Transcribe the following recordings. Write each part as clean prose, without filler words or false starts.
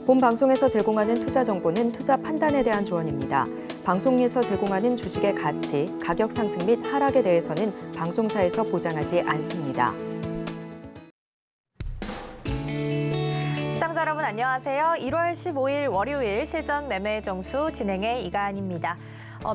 본 방송에서 제공하는 투자 정보는 투자 판단에 대한 조언입니다. 방송에서 제공하는 주식의 가치, 가격 상승 및 하락에 대해서는 방송사에서 보장하지 않습니다. 시청자 여러분 안녕하세요. 1월 15일 월요일 실전 매매 정수 진행의 이가은입니다.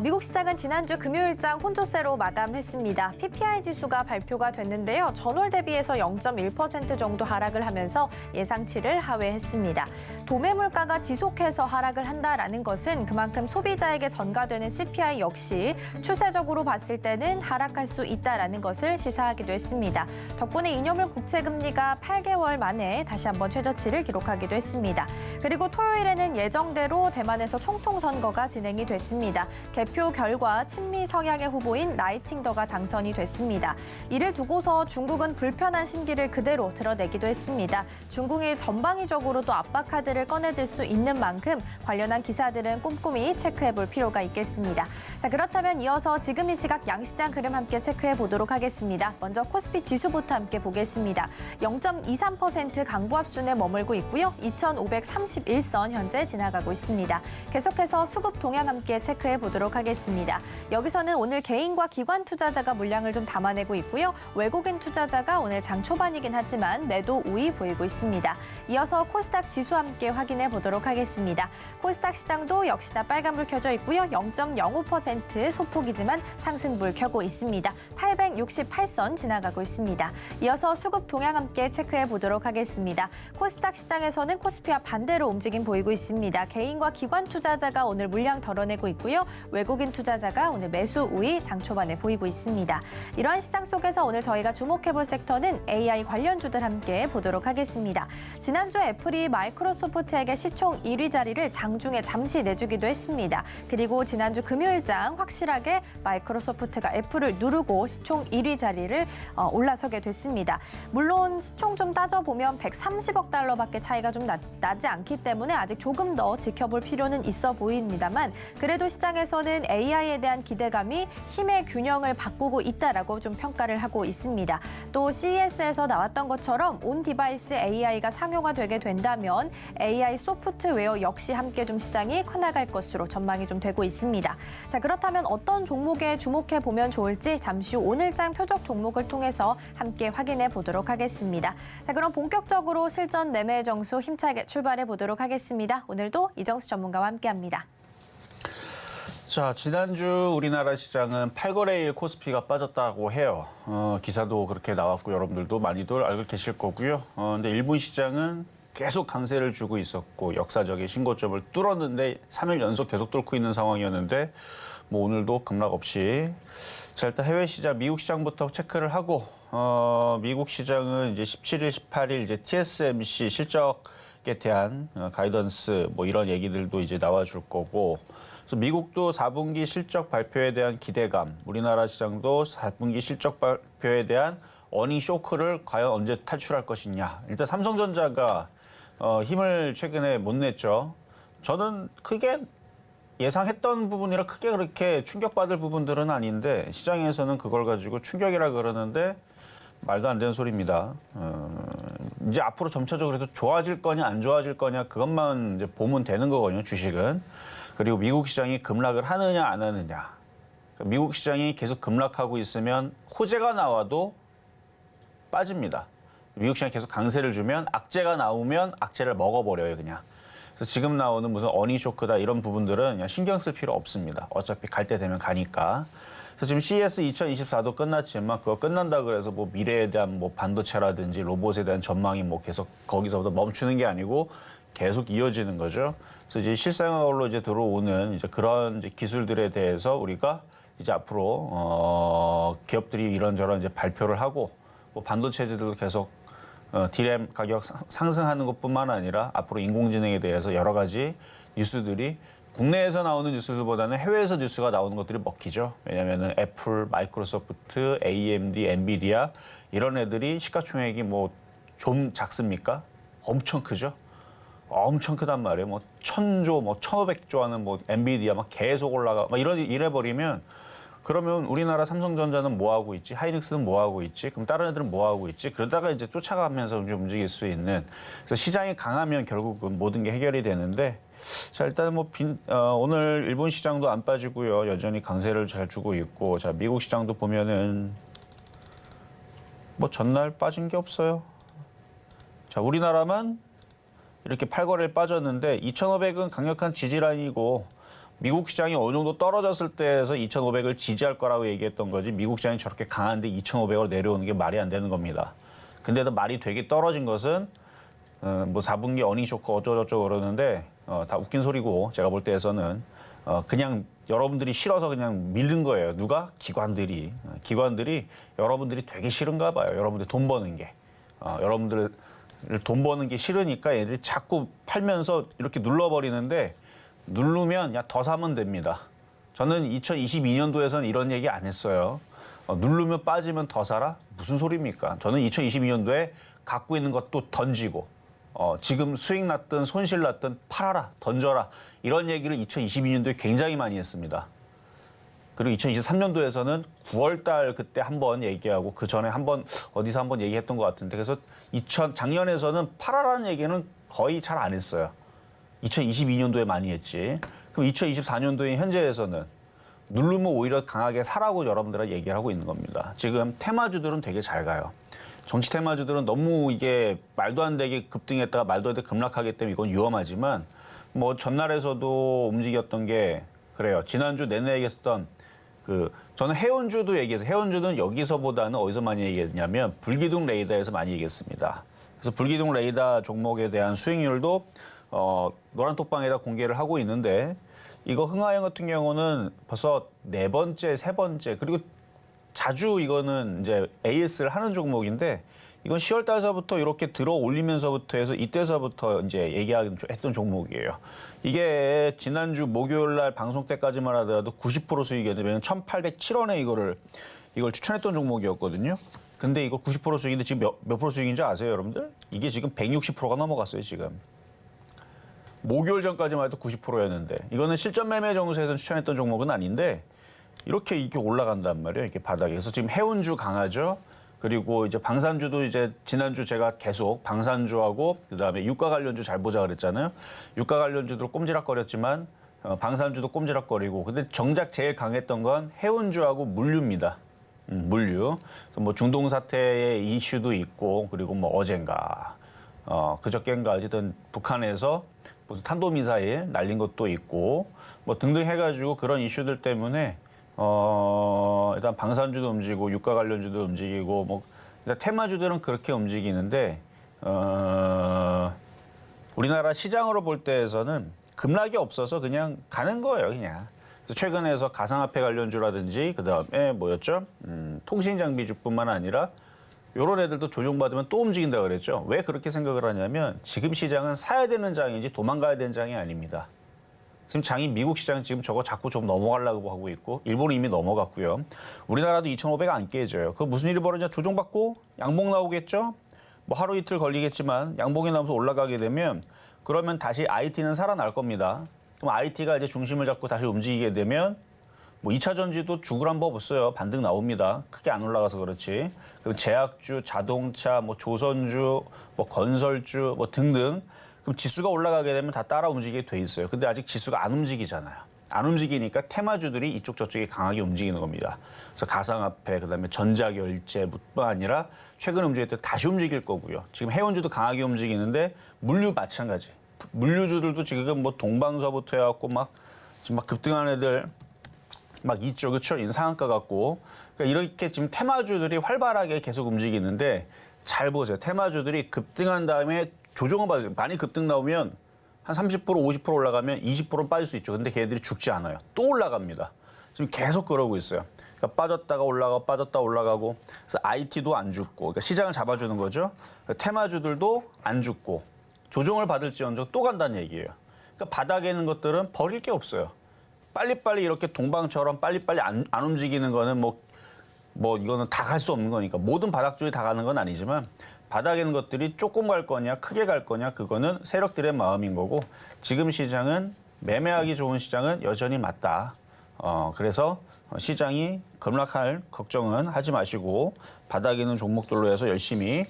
미국 시장은 지난주 금요일장 혼조세로 마감했습니다. PPI 지수가 발표가 됐는데요. 전월 대비해서 0.1% 정도 하락을 하면서 예상치를 하회했습니다. 도매 물가가 지속해서 하락을 한다라는 것은 그만큼 소비자에게 전가되는 CPI 역시 추세적으로 봤을 때는 하락할 수 있다라는 것을 시사하기도 했습니다. 덕분에 이념물 국채 금리가 8개월 만에 다시 한번 최저치를 기록하기도 했습니다. 그리고 토요일에는 예정대로 대만에서 총통 선거가 진행이 됐습니다. 개표 결과 친미 성향의 후보인 라이칭더가 당선이 됐습니다. 이를 두고서 중국은 불편한 심기를 그대로 드러내기도 했습니다. 중국이 전방위적으로 또 압박 카드를 꺼내들 수 있는 만큼 관련한 기사들은 꼼꼼히 체크해볼 필요가 있겠습니다. 자, 그렇다면 이어서 지금 이 시각 양시장 흐름 함께 체크해 보도록 하겠습니다. 먼저 코스피 지수부터 함께 보겠습니다. 0.23% 강보합 순에 머물고 있고요. 2,531선 현재 지나가고 있습니다. 계속해서 수급 동향 함께 체크해 보도록 하겠습니다. 여기서는 오늘 개인과 기관 투자자가 물량을 좀 담아내고 있고요. 외국인 투자자가 오늘 장 초반이긴 하지만 매도 우위 보이고 있습니다. 이어서 코스닥 지수 함께 확인해 보도록 하겠습니다. 코스닥 시장도 역시나 빨간불 켜져 있고요. 0.05% 소폭이지만 상승불 켜고 있습니다. 868선 지나가고 있습니다. 이어서 수급 동향 함께 체크해 보도록 하겠습니다. 코스닥 시장에서는 코스피와 반대로 움직임 보이고 있습니다. 개인과 기관 투자자가 오늘 물량 덜어내고 있고요. 외국인 투자자가 오늘 매수 우위 장 초반에 보이고 있습니다. 이러한 시장 속에서 오늘 저희가 주목해볼 섹터는 AI 관련주들 함께 보도록 하겠습니다. 지난주 애플이 마이크로소프트에게 시총 1위 자리를 장중에 잠시 내주기도 했습니다. 그리고 지난주 금요일장 확실하게 마이크로소프트가 애플을 누르고 시총 1위 자리를 올라서게 됐습니다. 물론 시총 좀 따져보면 130억 달러밖에 차이가 좀 나지 않기 때문에 아직 조금 더 지켜볼 필요는 있어 보입니다만 그래도 시장에서는 AI에 대한 기대감이 힘의 균형을 바꾸고 있다라고 좀 평가를 하고 있습니다. 또 CES에서 나왔던 것처럼 온 디바이스 AI가 상용화되게 된다면 AI 소프트웨어 역시 함께 좀 시장이 커나갈 것으로 전망이 좀 되고 있습니다. 자, 그렇다면 어떤 종목에 주목해 보면 좋을지 잠시 후 오늘장 표적 종목을 통해서 함께 확인해 보도록 하겠습니다. 자, 그럼 본격적으로 실전 매매 정수 힘차게 출발해 보도록 하겠습니다. 오늘도 이정수 전문가와 함께합니다. 자, 지난주 우리나라 시장은 8거래일 코스피가 빠졌다고 해요. 기사도 그렇게 나왔고 여러분들도 많이들 알고 계실 거고요. 근데 일본 시장은 계속 강세를 주고 있었고 역사적인 신고점을 뚫었는데 3일 연속 계속 뚫고 있는 상황이었는데 뭐 오늘도 급락 없이. 자, 일단 해외 시장, 미국 시장부터 체크를 하고 미국 시장은 이제 17일, 18일 이제 TSMC 실적에 대한 가이던스 뭐 이런 얘기들도 이제 나와줄 거고. 그래서 미국도 4분기 실적 발표에 대한 기대감, 우리나라 시장도 4분기 실적 발표에 대한 어닝 쇼크를 과연 언제 탈출할 것이냐. 일단 삼성전자가 힘을 최근에 못 냈죠. 저는 크게 예상했던 부분이라 크게 그렇게 충격받을 부분들은 아닌데 시장에서는 그걸 가지고 충격이라 그러는데 말도 안 되는 소리입니다. 이제 앞으로 점차적으로 좋아질 거냐 안 좋아질 거냐 그것만 이제 보면 되는 거거든요, 주식은. 그리고 미국 시장이 급락을 하느냐 안 하느냐. 미국 시장이 계속 급락하고 있으면 호재가 나와도 빠집니다. 미국 시장이 계속 강세를 주면 악재가 나오면 악재를 먹어버려요, 그냥. 그래서 지금 나오는 무슨 어닝 쇼크다 이런 부분들은 그냥 신경 쓸 필요 없습니다. 어차피 갈 때 되면 가니까. 그래서 지금 CES 2024도 끝났지만 그거 끝난다 그래서 뭐 미래에 대한 뭐 반도체라든지 로봇에 대한 전망이 뭐 계속 거기서부터 멈추는 게 아니고 계속 이어지는 거죠. 그래서 이제 실생활로 이제 들어오는 이제 그런 이제 기술들에 대해서 우리가 이제 앞으로 기업들이 이런저런 이제 발표를 하고 뭐 반도체들도 계속 D램 가격 상승하는 것뿐만 아니라 앞으로 인공지능에 대해서 여러 가지 뉴스들이 국내에서 나오는 뉴스들보다는 해외에서 뉴스가 나오는 것들이 먹히죠. 왜냐하면 애플, 마이크로소프트, AMD, 엔비디아 이런 애들이 시가총액이 뭐 좀 작습니까? 엄청 크죠. 엄청 크단 말이에요. 뭐 1000조, 뭐 1500조 하는 뭐 엔비디아 막 계속 올라가. 막 이래 버리면 그러면 우리나라 삼성전자는 뭐 하고 있지? 하이닉스는 뭐 하고 있지? 그럼 다른 애들은 뭐 하고 있지? 그러다가 이제 쫓아가면서 좀 움직일 수 있는. 그래서 시장이 강하면 결국은 모든 게 해결이 되는데. 자, 일단 뭐 오늘 일본 시장도 안 빠지고요. 여전히 강세를 잘 주고 있고. 자, 미국 시장도 보면은 뭐 전날 빠진 게 없어요. 자, 우리나라만 이렇게 8거래일 빠졌는데 2,500은 강력한 지지라인이고 미국 시장이 어느 정도 떨어졌을 때에서 2,500을 지지할 거라고 얘기했던 거지 미국 시장이 저렇게 강한데 2,500으로 내려오는 게 말이 안 되는 겁니다. 근데도 말이 되게 떨어진 것은 뭐 4분기 어닝 쇼크 어쩌고저쩌고 그러는데 다 웃긴 소리고 제가 볼 때에서는 그냥 여러분들이 싫어서 그냥 밀는 거예요. 누가? 기관들이. 기관들이 여러분들이 되게 싫은가 봐요. 여러분들 돈 버는 게. 여러분들 돈 버는 게 싫으니까 얘들이 자꾸 팔면서 이렇게 눌러버리는데 누르면 그냥 더 사면 됩니다. 저는 2022년도에서는 이런 얘기 안 했어요. 누르면 빠지면 더 사라? 무슨 소리입니까? 저는 2022년도에 갖고 있는 것도 던지고 지금 수익 났든 손실 났든 팔아라, 던져라 이런 얘기를 2022년도에 굉장히 많이 했습니다. 그리고 2023년도에서는 9월 달 그때 한번 얘기하고 그 전에 한번 어디서 한번 얘기했던 것 같은데 그래서 작년에서는 팔아라는 얘기는 거의 잘 안 했어요. 2022년도에 많이 했지. 그럼 2024년도에 현재에서는 누르면 오히려 강하게 사라고 여러분들한테 얘기를 하고 있는 겁니다. 지금 테마주들은 되게 잘 가요. 정치 테마주들은 너무 이게 말도 안 되게 급등했다가 말도 안 되게 급락하기 때문에 이건 위험하지만 뭐 전날에서도 움직였던 게 그래요. 지난주 내내 얘기했던 저는 해운주도 얘기해서 해운주는 여기서보다는 어디서 많이 얘기했냐면 불기둥 레이더에서 많이 얘기했습니다. 그래서 불기둥 레이더 종목에 대한 수익률도 노란톡방에다 공개를 하고 있는데 이거 흥하영 같은 경우는 벌써 4번째, 3번째 그리고 자주 이거는 이제 AS를 하는 종목인데 이건 10월 달서부터 이렇게 들어 올리면서부터 해서 이때서부터 이제 얘기했던 종목이에요. 이게 지난주 목요일 날 방송 때까지만 하더라도 90% 수익이었는데 1,807원에 이걸 추천했던 종목이었거든요. 근데 이거 90% 수익인데 지금 몇 프로 수익인지 아세요, 여러분들? 이게 지금 160%가 넘어갔어요, 지금. 목요일 전까지만 해도 90%였는데 이거는 실전 매매 정수에서 추천했던 종목은 아닌데 이렇게 올라간단 말이에요. 이렇게 바닥에. 그래서 지금 해운주 강하죠. 그리고 이제 방산주도 이제 지난주 제가 계속 방산주하고 그다음에 유가 관련주 잘 보자 그랬잖아요. 유가 관련주도 꼼지락거렸지만 방산주도 꼼지락거리고 근데 정작 제일 강했던 건 해운주하고 물류입니다. 물류. 뭐 중동 사태의 이슈도 있고 그리고 뭐 어젠가 그저께인가 어쨌든 북한에서 무슨 탄도미사일 날린 것도 있고 뭐 등등 해가지고 그런 이슈들 때문에 일단 방산주도 움직이고 유가 관련주도 움직이고 뭐 일단 테마주들은 그렇게 움직이는데 우리나라 시장으로 볼 때에서는 급락이 없어서 그냥 가는 거예요, 그냥. 그래서 최근에서 가상화폐 관련주라든지 그다음에 뭐였죠? 통신장비주뿐만 아니라 이런 애들도 조정받으면 또 움직인다고 그랬죠. 왜 그렇게 생각을 하냐면 지금 시장은 사야 되는 장이지 도망가야 되는 장이 아닙니다. 지금 장이 미국 시장 지금 저거 자꾸 좀 넘어가려고 하고 있고 일본은 이미 넘어갔고요. 우리나라도 2,500 안 깨져요. 그 무슨 일이 벌어지냐 조정받고 양봉 나오겠죠. 뭐 하루 이틀 걸리겠지만 양봉이 나오면서 올라가게 되면 그러면 다시 IT는 살아날 겁니다. 그럼 IT가 이제 중심을 잡고 다시 움직이게 되면 뭐 2차 전지도 죽으란 법 없어요. 반등 나옵니다. 크게 안 올라가서 그렇지. 그럼 제약주, 자동차, 뭐 조선주, 뭐 건설주, 뭐 등등. 그럼 지수가 올라가게 되면 다 따라 움직이게 돼 있어요. 근데 아직 지수가 안 움직이잖아요. 안 움직이니까 테마주들이 이쪽 저쪽에 강하게 움직이는 겁니다. 그래서 가상화폐, 그다음에 전자결제뿐만 아니라 최근 움직일 때 다시 움직일 거고요. 지금 해운주도 강하게 움직이는데 물류 마찬가지. 물류주들도 지금 뭐 동방서부터 해갖고 지금 막 급등하는 애들 막 있죠, 그렇죠? 상한가 같고. 그러니까 이렇게 지금 테마주들이 활발하게 계속 움직이는데 잘 보세요. 테마주들이 급등한 다음에 조정을 받으세요. 많이 급등 나오면 한 30%, 50% 올라가면 20% 빠질 수 있죠. 근데 걔네들이 죽지 않아요. 또 올라갑니다. 지금 계속 그러고 있어요. 그러니까 빠졌다가 올라가고 빠졌다 올라가고. 그래서 IT도 안 죽고. 그러니까 시장을 잡아주는 거죠. 테마주들도 안 죽고. 조정을 받을지언정 또 간다는 얘기예요. 그러니까 바닥에 있는 것들은 버릴 게 없어요. 빨리빨리 이렇게 동방처럼 빨리빨리 안 움직이는 거는 뭐 이거는 다 갈 수 없는 거니까 모든 바닥줄이 다 가는 건 아니지만 바닥에 있는 것들이 조금 갈 거냐 크게 갈 거냐 그거는 세력들의 마음인 거고 지금 시장은 매매하기 좋은 시장은 여전히 맞다. 그래서 시장이 급락할 걱정은 하지 마시고 바닥에 있는 종목들로 해서 열심히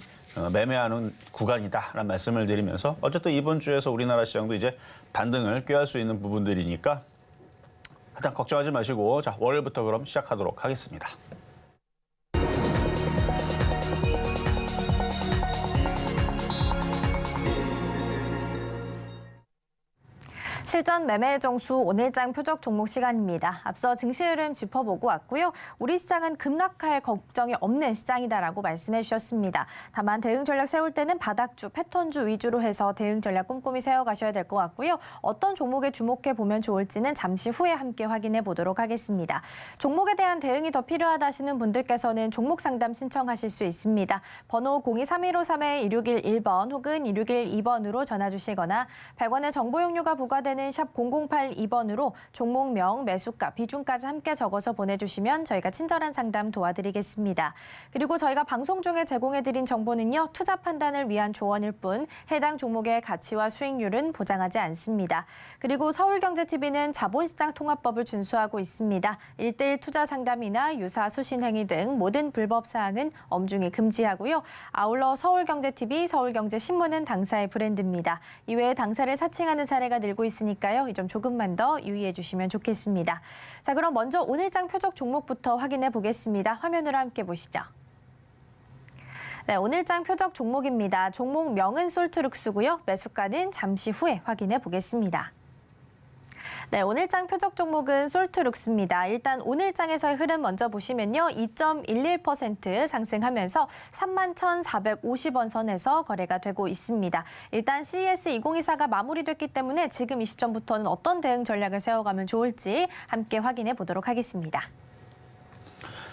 매매하는 구간이다라는 말씀을 드리면서 어쨌든 이번 주에서 우리나라 시장도 이제 반등을 꾀할 수 있는 부분들이니까 일단 걱정하지 마시고 자 월요일부터 그럼 시작하도록 하겠습니다. 실전 매매 정수 오늘장 표적 종목 시간입니다. 앞서 증시 흐름 짚어보고 왔고요. 우리 시장은 급락할 걱정이 없는 시장이다라고 말씀해 주셨습니다. 다만 대응 전략 세울 때는 바닥주, 패턴주 위주로 해서 대응 전략 꼼꼼히 세워가셔야 될 것 같고요. 어떤 종목에 주목해 보면 좋을지는 잠시 후에 함께 확인해 보도록 하겠습니다. 종목에 대한 대응이 더 필요하다 하시는 분들께서는 종목 상담 신청하실 수 있습니다. 번호 023153-1611번 혹은 1612번으로 전화 주시거나 100원의 정보 용료가 부과되는 샵 0082번으로 종목명, 매수가, 비중까지 함께 적어서 보내주시면 저희가 친절한 상담 도와드리겠습니다. 그리고 저희가 방송 중에 제공해드린 정보는요. 투자 판단을 위한 조언일 뿐 해당 종목의 가치와 수익률은 보장하지 않습니다. 그리고 서울경제TV는 자본시장 통합법을 준수하고 있습니다. 1:1 투자 상담이나 유사 수신 행위 등 모든 불법 사항은 엄중히 금지하고요. 아울러 서울경제TV, 서울경제신문은 당사의 브랜드입니다. 이외에 당사를 사칭하는 사례가 늘고 있으니까요. 이 점 조금만 더 유의해 주시면 좋겠습니다. 자, 그럼 먼저 오늘장 표적 종목부터 확인해 보겠습니다. 화면으로 함께 보시죠. 네, 오늘장 표적 종목입니다. 종목명은 솔트룩스고요. 매수가는 잠시 후에 확인해 보겠습니다. 네, 오늘장 표적 종목은 솔트룩스입니다. 일단 오늘장에서의 흐름 먼저 보시면요. 2.11% 상승하면서 31,450원 선에서 거래가 되고 있습니다. 일단 CES 2024가 마무리됐기 때문에 지금 이 시점부터는 어떤 대응 전략을 세워가면 좋을지 함께 확인해 보도록 하겠습니다.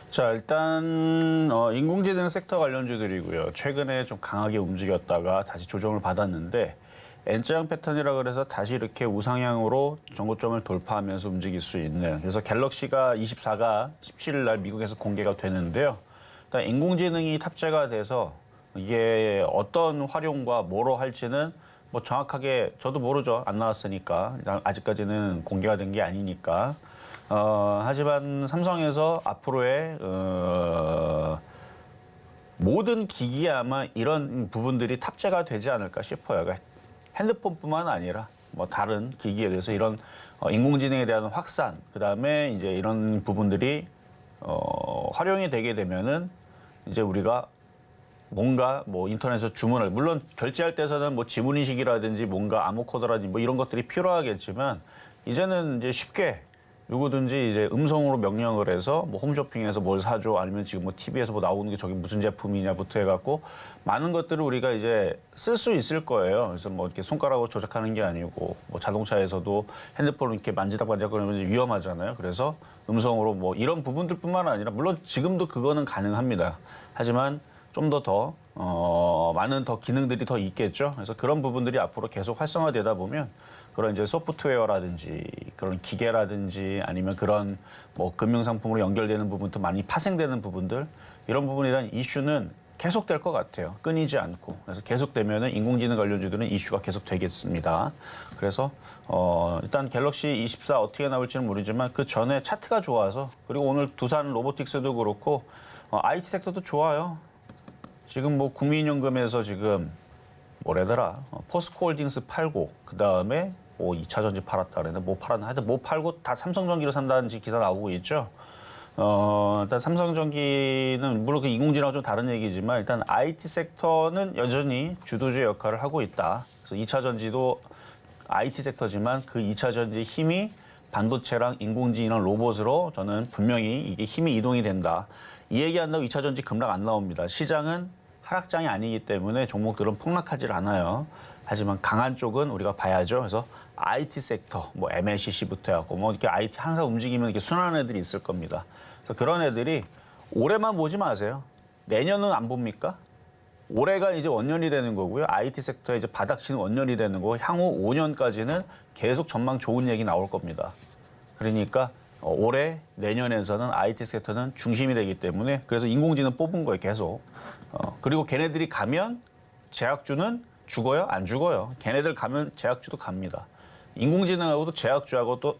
자, 일단 인공지능 섹터 관련주들이고요. 최근에 좀 강하게 움직였다가 다시 조정을 받았는데 N자형 패턴이라 그래서 다시 이렇게 우상향으로 정고점을 돌파하면서 움직일 수 있는. 그래서 갤럭시가 24가 17일 날 미국에서 공개가 되는데요. 일단 인공지능이 탑재가 돼서 이게 어떤 활용과 뭐로 할지는 뭐 정확하게 저도 모르죠. 안 나왔으니까. 일단 아직까지는 공개가 된 게 아니니까. 하지만 삼성에서 앞으로의 모든 기기에 아마 이런 부분들이 탑재가 되지 않을까 싶어요. 그러니까 핸드폰뿐만 아니라 뭐 다른 기기에 대해서 이런 인공지능에 대한 확산, 그다음에 이제 이런 부분들이 활용이 되게 되면은 이제 우리가 뭔가 뭐 인터넷에서 주문을 물론 결제할 때서는 뭐 지문인식이라든지 뭔가 암호 코드라든지 뭐 이런 것들이 필요하겠지만 이제는 이제 쉽게 누구든지 이제 음성으로 명령을 해서 뭐 홈쇼핑에서 뭘 사줘 아니면 지금 뭐 TV에서 뭐 나오는 게 저게 무슨 제품이냐부터 해갖고 많은 것들을 우리가 이제 쓸 수 있을 거예요. 그래서 뭐 이렇게 손가락으로 조작하는 게 아니고 뭐 자동차에서도 핸드폰을 이렇게 만지작 그러면 위험하잖아요. 그래서 음성으로 뭐 이런 부분들뿐만 아니라 물론 지금도 그거는 가능합니다. 하지만 좀 더 많은 더 기능들이 더 있겠죠. 그래서 그런 부분들이 앞으로 계속 활성화되다 보면 그런 이제 소프트웨어라든지 그런 기계라든지 아니면 그런 뭐 금융상품으로 연결되는 부분도 많이 파생되는 부분들 이런 부분에 대한 이슈는 계속될 것 같아요. 끊이지 않고. 그래서 계속되면은 인공지능 관련주들은 이슈가 계속 되겠습니다. 그래서 일단 갤럭시 24 어떻게 나올지는 모르지만 그 전에 차트가 좋아서 그리고 오늘 두산 로보틱스도 그렇고 IT 섹터도 좋아요. 지금 뭐 국민연금에서 지금 뭐래더라 포스코홀딩스 팔고 그 다음에 뭐 2차 전지 팔았다 그랬는데 뭐 팔았나 하여튼 뭐 팔고 다 삼성전기로 산다는 기사 나오고 있죠. 일단 삼성전기는 물론 그 인공지능하고 좀 다른 얘기지만 일단 IT 섹터는 여전히 주도주의 역할을 하고 있다. 그래서 2차 전지도 IT 섹터지만 그 2차 전지 힘이 반도체랑 인공지능 로봇으로 저는 분명히 이게 힘이 이동이 된다. 이 얘기한다고 2차 전지 급락 안 나옵니다. 시장은 하락장이 아니기 때문에 종목들은 폭락하지 않아요. 하지만 강한 쪽은 우리가 봐야죠. 그래서 IT 섹터, 뭐 MLCC부터 해갖고 뭐 이렇게 IT 항상 움직이면 이렇게 순환한 애들이 있을 겁니다. 그래서 그런 애들이 올해만 보지 마세요. 내년은 안 봅니까? 올해가 이제 원년이 되는 거고요. IT 섹터에 이제 바닥치는 원년이 되는 거고 향후 5년까지는 계속 전망 좋은 얘기 나올 겁니다. 그러니까 올해 내년에서는 IT 섹터는 중심이 되기 때문에 그래서 인공지능 뽑은 거예요, 계속. 그리고 걔네들이 가면 제약주는 죽어요? 안 죽어요. 걔네들 가면 제약주도 갑니다. 인공지능하고도 제약주하고 또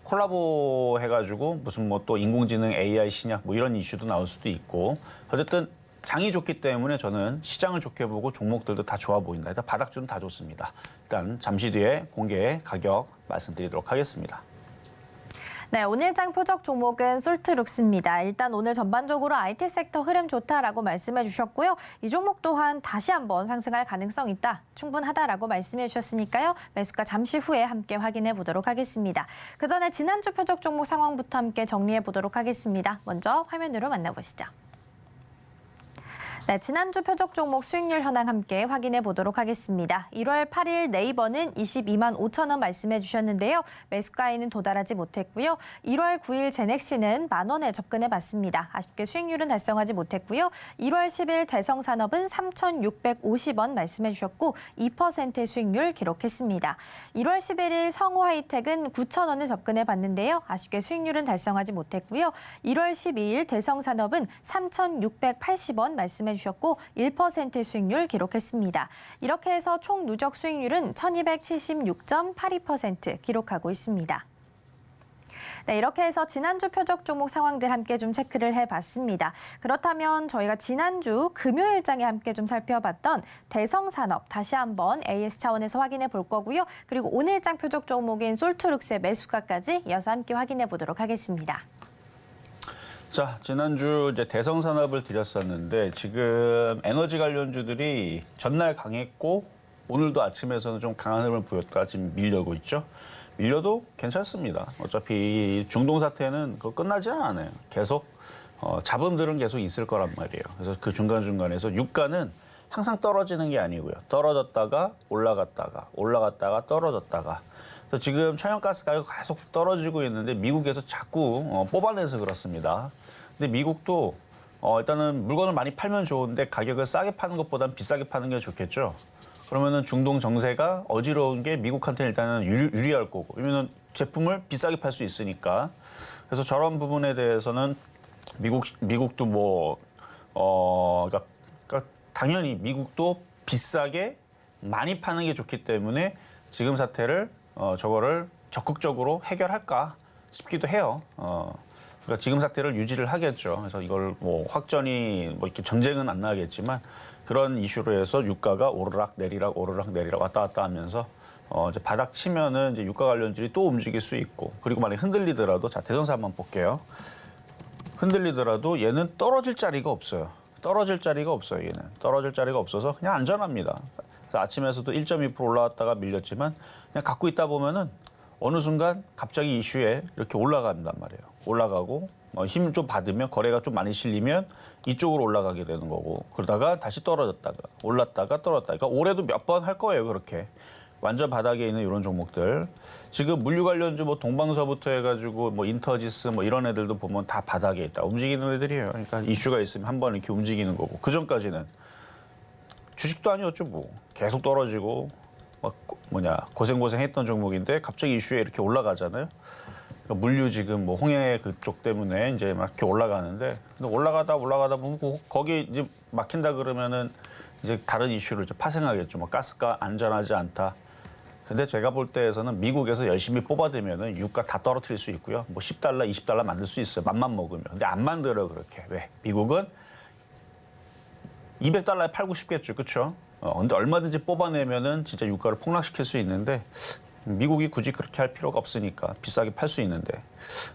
콜라보 해가지고 무슨 뭐 또 인공지능 AI 신약 뭐 이런 이슈도 나올 수도 있고 어쨌든 장이 좋기 때문에 저는 시장을 좋게 보고 종목들도 다 좋아 보인다. 일단 바닥주는 다 좋습니다. 일단 잠시 뒤에 공개 가격 말씀드리도록 하겠습니다. 네, 오늘장 표적 종목은 솔트룩스입니다. 일단 오늘 전반적으로 IT 섹터 흐름 좋다라고 말씀해 주셨고요. 이 종목 또한 다시 한번 상승할 가능성 있다, 충분하다라고 말씀해 주셨으니까요. 매수가 잠시 후에 함께 확인해 보도록 하겠습니다. 그 전에 지난주 표적 종목 상황부터 함께 정리해 보도록 하겠습니다. 먼저 화면으로 만나보시죠. 네, 지난주 표적 종목 수익률 현황 함께 확인해 보도록 하겠습니다. 1월 8일 네이버는 22만 5천 원 말씀해 주셨는데요. 매수가에는 도달하지 못했고요. 1월 9일 제넥시는 10,000원에 접근해 봤습니다. 아쉽게 수익률은 달성하지 못했고요. 1월 10일 대성산업은 3,650원 말씀해 주셨고 2%의 수익률 기록했습니다. 1월 11일 성우하이텍은 9,000원에 접근해 봤는데요. 아쉽게 수익률은 달성하지 못했고요. 1월 12일 대성산업은 3,680원 말씀해 주셨고 1%의 수익률 기록했습니다. 이렇게 해서 총 누적 수익률은 1,276.82% 기록하고 있습니다. 네, 이렇게 해서 지난주 표적 종목 상황들 함께 좀 체크를 해봤습니다. 그렇다면 저희가 지난주 금요일장에 함께 좀 살펴봤던 대성산업 다시 한번 AS 차원에서 확인해 볼 거고요. 그리고 오늘장 표적 종목인 솔트룩스의 매수가까지 이어서 함께 확인해 보도록 하겠습니다. 자, 지난주 이제 대성산업을 드렸었는데 지금 에너지 관련주들이 전날 강했고 오늘도 아침에서는 좀 강한 흐름을 보였다가 지금 밀려고 있죠. 밀려도 괜찮습니다. 어차피 중동 사태는 그거 끝나지 않아요. 계속 잡음들은 계속 있을 거란 말이에요. 그래서 그 중간중간에서 유가는 항상 떨어지는 게 아니고요. 떨어졌다가 올라갔다가 떨어졌다가. 그래서 지금 천연가스 가격 계속 떨어지고 있는데 미국에서 자꾸 뽑아내서 그렇습니다. 근데 미국도 일단은 물건을 많이 팔면 좋은데 가격을 싸게 파는 것보다는 비싸게 파는 게 좋겠죠. 그러면은 중동 정세가 어지러운 게 미국한테는 일단은 유리할 거고, 왜냐면 제품을 비싸게 팔 수 있으니까. 그래서 저런 부분에 대해서는 미국도 그러니까 당연히 미국도 비싸게 많이 파는 게 좋기 때문에 지금 사태를 저거를 적극적으로 해결할까 싶기도 해요. 그러니까 지금 사태를 유지를 하겠죠. 그래서 이걸 뭐 확전이 뭐 이렇게 전쟁은 안 나겠지만 그런 이슈로 해서 유가가 오르락 내리락 왔다 갔다 하면서 이제 바닥 치면은 이제 유가 관련주들이 또 움직일 수 있고, 그리고 만약 흔들리더라도, 자, 대선사 한번 볼게요. 흔들리더라도 얘는 떨어질 자리가 없어요. 얘는. 떨어질 자리가 없어서 그냥 안전합니다. 그래서 아침에서도 1.2% 올라왔다가 밀렸지만 그냥 갖고 있다 보면은 어느 순간 갑자기 이슈에 이렇게 올라간단 말이에요. 올라가고 힘 좀 받으면, 거래가 좀 많이 실리면 이쪽으로 올라가게 되는 거고, 그러다가 다시 떨어졌다가 올랐다가 떨어졌다가. 그러니까 올해도 몇 번 할 거예요. 그렇게 완전 바닥에 있는 이런 종목들. 지금 물류 관련주 뭐 동방서부터 해가지고 뭐 인터지스 뭐 이런 애들도 보면 다 바닥에 있다. 움직이는 애들이에요. 그러니까 이슈가 있으면 한번 이렇게 움직이는 거고, 그 전까지는 주식도 아니었죠. 뭐 계속 떨어지고 막 고생했던 종목인데 갑자기 이슈에 이렇게 올라가잖아요. 그러니까 물류 지금 뭐 홍해 그쪽 때문에 이제 막 이렇게 올라가는데, 근데 올라가다 보면 거기 이제 막힌다 그러면은 이제 다른 이슈를 이제 파생하겠죠. 뭐 가스가 안전하지 않다. 근데 제가 볼 때에서는 미국에서 열심히 뽑아대면은 유가 다 떨어뜨릴 수 있고요. 뭐 $10, $20 만들 수 있어요. 맘만 먹으면. 근데 안 만들어요, 그렇게. 왜? 미국은 $200에 팔고 싶겠죠, 그렇죠? 근데 얼마든지 뽑아내면은 진짜 유가를 폭락시킬 수 있는데 미국이 굳이 그렇게 할 필요가 없으니까 비싸게 팔 수 있는데.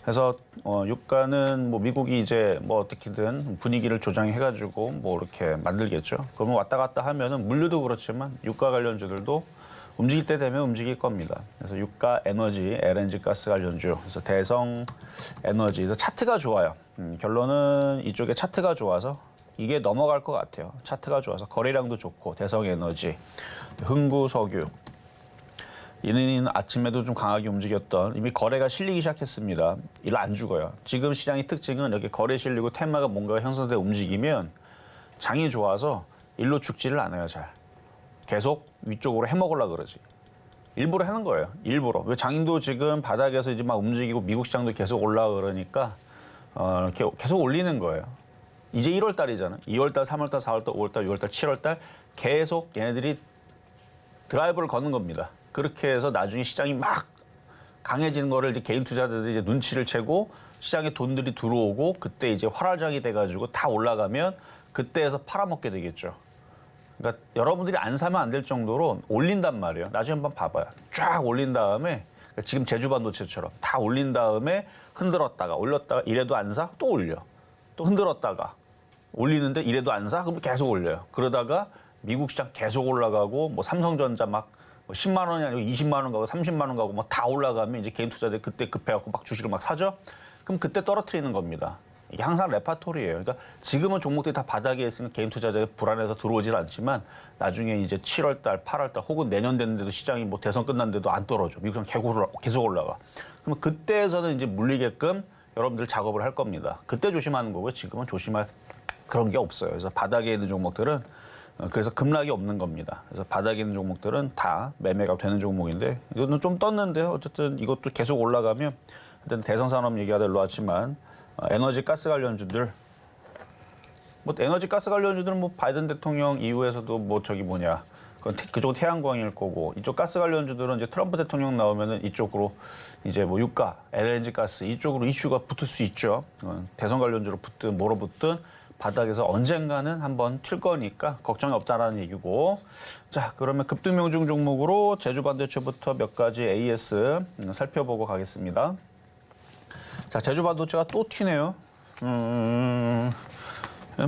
그래서 유가는 뭐 미국이 이제 뭐 어떻게든 분위기를 조장해가지고 뭐 이렇게 만들겠죠. 그러면 왔다 갔다 하면은 물류도 그렇지만 유가 관련주들도 움직일 때 되면 움직일 겁니다. 그래서 유가, 에너지, LNG 가스 관련주, 그래서 대성 에너지, 그래서 차트가 좋아요. 결론은 이쪽에 차트가 좋아서 이게 넘어갈 것 같아요. 차트가 좋아서 거래량도 좋고, 대성 에너지, 흥구 석유. 이는 아침에도 좀 강하게 움직였던, 이미 거래가 실리기 시작했습니다. 이거 안 죽어요. 지금 시장의 특징은 이렇게 거래 실리고 테마가 뭔가 형성돼 움직이면 장이 좋아서 일로 죽지를 않아요, 잘. 계속 위쪽으로 해먹으려고 그러지. 일부러 하는 거예요. 일부러. 왜 장인도 지금 바닥에서 이제 막 움직이고 미국 시장도 계속 올라가 그러니까 이렇게 계속 올리는 거예요. 이제 1월 달이잖아. 2월 달, 3월 달, 4월 달, 5월 달, 6월 달, 7월 달 계속 얘네들이 드라이브를 거는 겁니다. 그렇게 해서 나중에 시장이 막 강해지는 거를 이제 개인 투자자들이 이제 눈치를 채고 시장에 돈들이 들어오고 그때 이제 활활장이 돼가지고 다 올라가면 그때에서 팔아먹게 되겠죠. 그러니까 여러분들이 안 사면 안 될 정도로 올린단 말이에요. 나중에 한번 봐봐요. 쫙 올린 다음에 그러니까 지금 제주 반도체처럼 다 올린 다음에 흔들었다가 올렸다가 이래도 안 사? 또 올려. 또 흔들었다가 올리는데 이래도 안 사? 그럼 계속 올려요. 그러다가 미국 시장 계속 올라가고 뭐 삼성전자 막 10만 원이 아니고 20만 원 가고 30만 원 가고 뭐 다 올라가면 이제 개인 투자자들 그때 급해갖고 막 주식을 막 사죠? 그럼 그때 떨어뜨리는 겁니다. 이게 항상 레파토리예요. 그러니까 지금은 종목들이 다 바닥에 있으면 개인 투자자가 불안해서 들어오질 않지만 나중에 이제 7월 달, 8월 달 혹은 내년 됐는데도 시장이 뭐 대선 끝났는데도 안 떨어져. 미국은 계속 올라가. 그러면 그때에서는 이제 물리게끔 여러분들 작업을 할 겁니다. 그때 조심하는 거고요. 지금은 조심할 그런 게 없어요. 그래서 바닥에 있는 종목들은 그래서 급락이 없는 겁니다. 그래서 바닥에 있는 종목들은 다 매매가 되는 종목인데 이거는 좀 떴는데 어쨌든 이것도 계속 올라가면 일단 대성산업 얘기하다 일로 왔지만 에너지 가스 관련주들 뭐 에너지 가스 관련주들은 뭐 바이든 대통령 이후에서도 뭐 저기 뭐냐 그쪽은 태양광일 거고 이쪽 가스 관련주들은 이제 트럼프 대통령 나오면은 이쪽으로 이제 뭐 유가, LNG 가스 이쪽으로 이슈가 붙을 수 있죠. 대선 관련주로 붙든 뭐로 붙든 바닥에서 언젠가는 한번 튈 거니까 걱정이 없다라는 얘기고. 자, 그러면 급등명중 종목으로 제주 반도체부터 몇 가지 AS 살펴보고 가겠습니다. 자, 제주 반도체가 또 튀네요.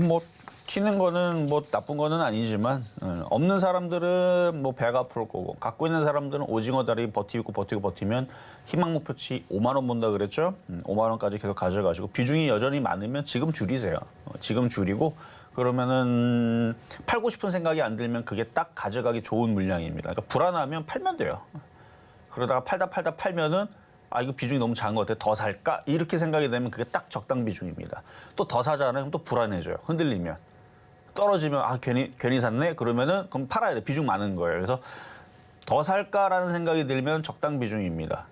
뭐 튀는 거는 뭐 나쁜 거는 아니지만 없는 사람들은 뭐 배가 아플 거고 갖고 있는 사람들은 오징어 다리 버티면 희망 목표치 5만 원 본다 그랬죠. 5만 원까지 계속 가져가시고 비중이 여전히 많으면 지금 줄이세요. 지금 줄이고 그러면은 팔고 싶은 생각이 안 들면 그게 딱 가져가기 좋은 물량입니다. 그러니까 불안하면 팔면 돼요. 그러다가 팔다 팔면은 아 이거 비중이 너무 작은 것 같아 더 살까? 이렇게 생각이 되면 그게 딱 적당 비중입니다. 또 더 사잖아요. 그럼 또 불안해져요. 흔들리면. 떨어지면 아 괜히 샀네 그러면은 그럼 팔아야 돼. 비중 많은 거예요. 그래서 더 살까라는 생각이 들면 적당 비중입니다.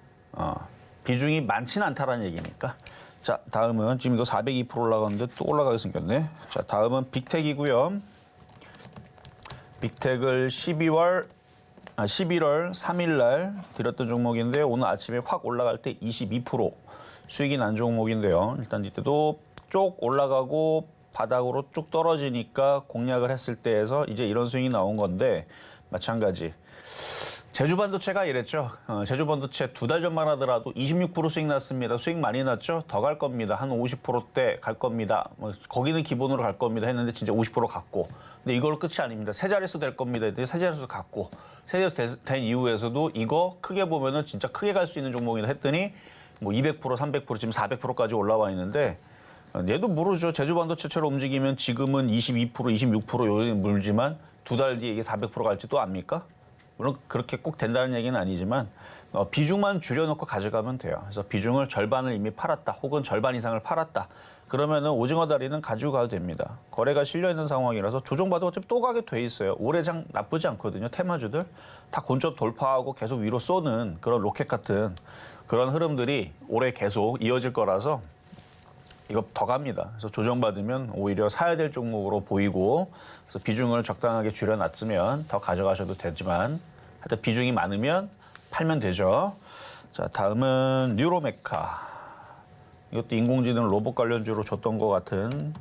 비중이 많지는 않다라는 얘기니까. 자, 다음은 지금 이거 402% 올라가는데 또 올라가게 생겼네. 자, 다음은 빅텍이고요. 빅텍을 11월 3일 날 드렸던 종목인데 오늘 아침에 확 올라갈 때 22% 수익이 난 종목인데요. 일단 이때도 쭉 올라가고 바닥으로 쭉 떨어지니까 공략을 했을 때에서 이제 이런 수익이 나온 건데 마찬가지. 제주 반도체가 이랬죠. 제주 반도체 2달 전만 하더라도 26% 수익 났습니다. 수익 많이 났죠. 더 갈 겁니다. 한 50%대 갈 겁니다. 거기는 기본으로 갈 겁니다 했는데 진짜 50% 갔고. 근데 이걸로 끝이 아닙니다. 세 자릿수 될 겁니다. 세 자릿수 갔고. 세 자릿수 된 이후에서도 이거 크게 보면은 진짜 크게 갈 수 있는 종목이다 했더니 뭐 200%, 300% 지금 400%까지 올라와 있는데 얘도 모르죠. 제주 반도체처럼 움직이면 지금은 22%, 26% 요리 물지만 2달 뒤에 이게 400% 갈지 또 압니까? 물론 그렇게 꼭 된다는 얘기는 아니지만 비중만 줄여놓고 가져가면 돼요. 그래서 비중을 절반을 이미 팔았다 혹은 절반 이상을 팔았다. 그러면은 오징어 다리는 가지고 가도 됩니다. 거래가 실려 있는 상황이라서 조정받아 어차피 또 가게 돼 있어요. 올해장 나쁘지 않거든요. 테마주들 다 곤접 돌파하고 계속 위로 쏘는 그런 로켓 같은 그런 흐름들이 올해 계속 이어질 거라서 이거 더 갑니다. 그래서 조정받으면 오히려 사야 될 종목으로 보이고 그래서 비중을 적당하게 줄여놨으면 더 가져가셔도 되지만 하여튼 비중이 많으면 팔면 되죠. 자, 다음은 뉴로메카. 이것도 인공지능 로봇 관련주로 줬던 것 같은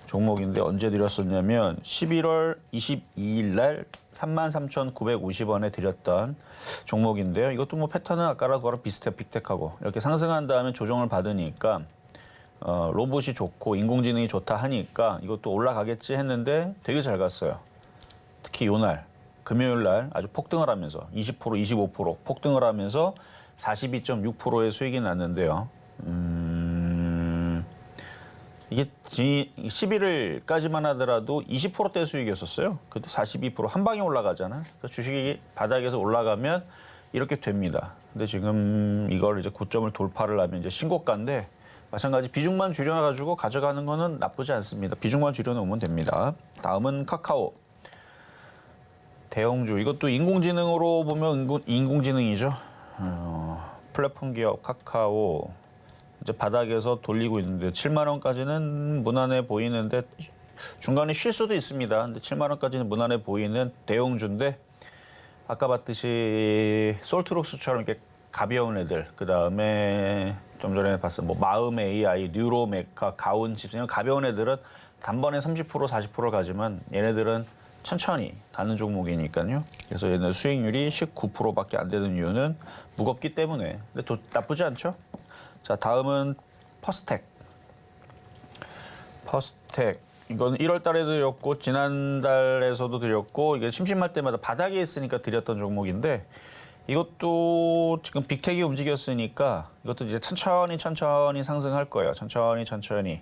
종목인데 언제 드렸었냐면 11월 22일 날 33,950원에 드렸던 종목인데요. 이것도 뭐 패턴은 아까랑 그거랑 비슷해요. 빅텍하고. 이렇게 상승한 다음에 조정을 받으니까 로봇이 좋고 인공지능이 좋다 하니까 이것도 올라가겠지 했는데 되게 잘 갔어요. 특히 요날 금요일 날 아주 폭등을 하면서 20%, 25% 폭등을 하면서 42.6%의 수익이 났는데요. 이게 11일까지만 하더라도 20%대 수익이었었어요. 그때 42% 한 방에 올라가잖아. 주식이 바닥에서 올라가면 이렇게 됩니다. 근데 지금 이걸 이제 고점을 돌파를 하면 이제 신고가인데 마찬가지 비중만 줄여가지고 가져가는 거는 나쁘지 않습니다. 비중만 줄여놓으면 됩니다. 다음은 카카오. 대형주. 이것도 인공지능으로 보면 인공지능이죠. 플랫폼 기업 카카오. 이제 바닥에서 돌리고 있는데 7만 원까지는 무난해 보이는데 중간에 쉴 수도 있습니다. 근데 7만 원까지는 무난해 보이는 대형주인데 아까 봤듯이 솔트록스처럼 이렇게 가벼운 애들, 그 다음에 좀 전에 봤어 뭐 마음 AI, 뉴로메카, 가온칩스 이런 가벼운 애들은 단번에 30% 40%를 가지만 얘네들은 천천히 가는 종목이니까요. 그래서 얘네 수익률이 19%밖에 안 되는 이유는 무겁기 때문에. 근데 나쁘지 않죠? 자, 다음은 퍼스텍. 이건 1월 달에도 드렸고 지난달에서도 드렸고 이게 심심할 때마다 바닥에 있으니까 드렸던 종목인데 이것도 지금 빅텍이 움직였으니까 이것도 이제 천천히 상승할 거예요. 천천히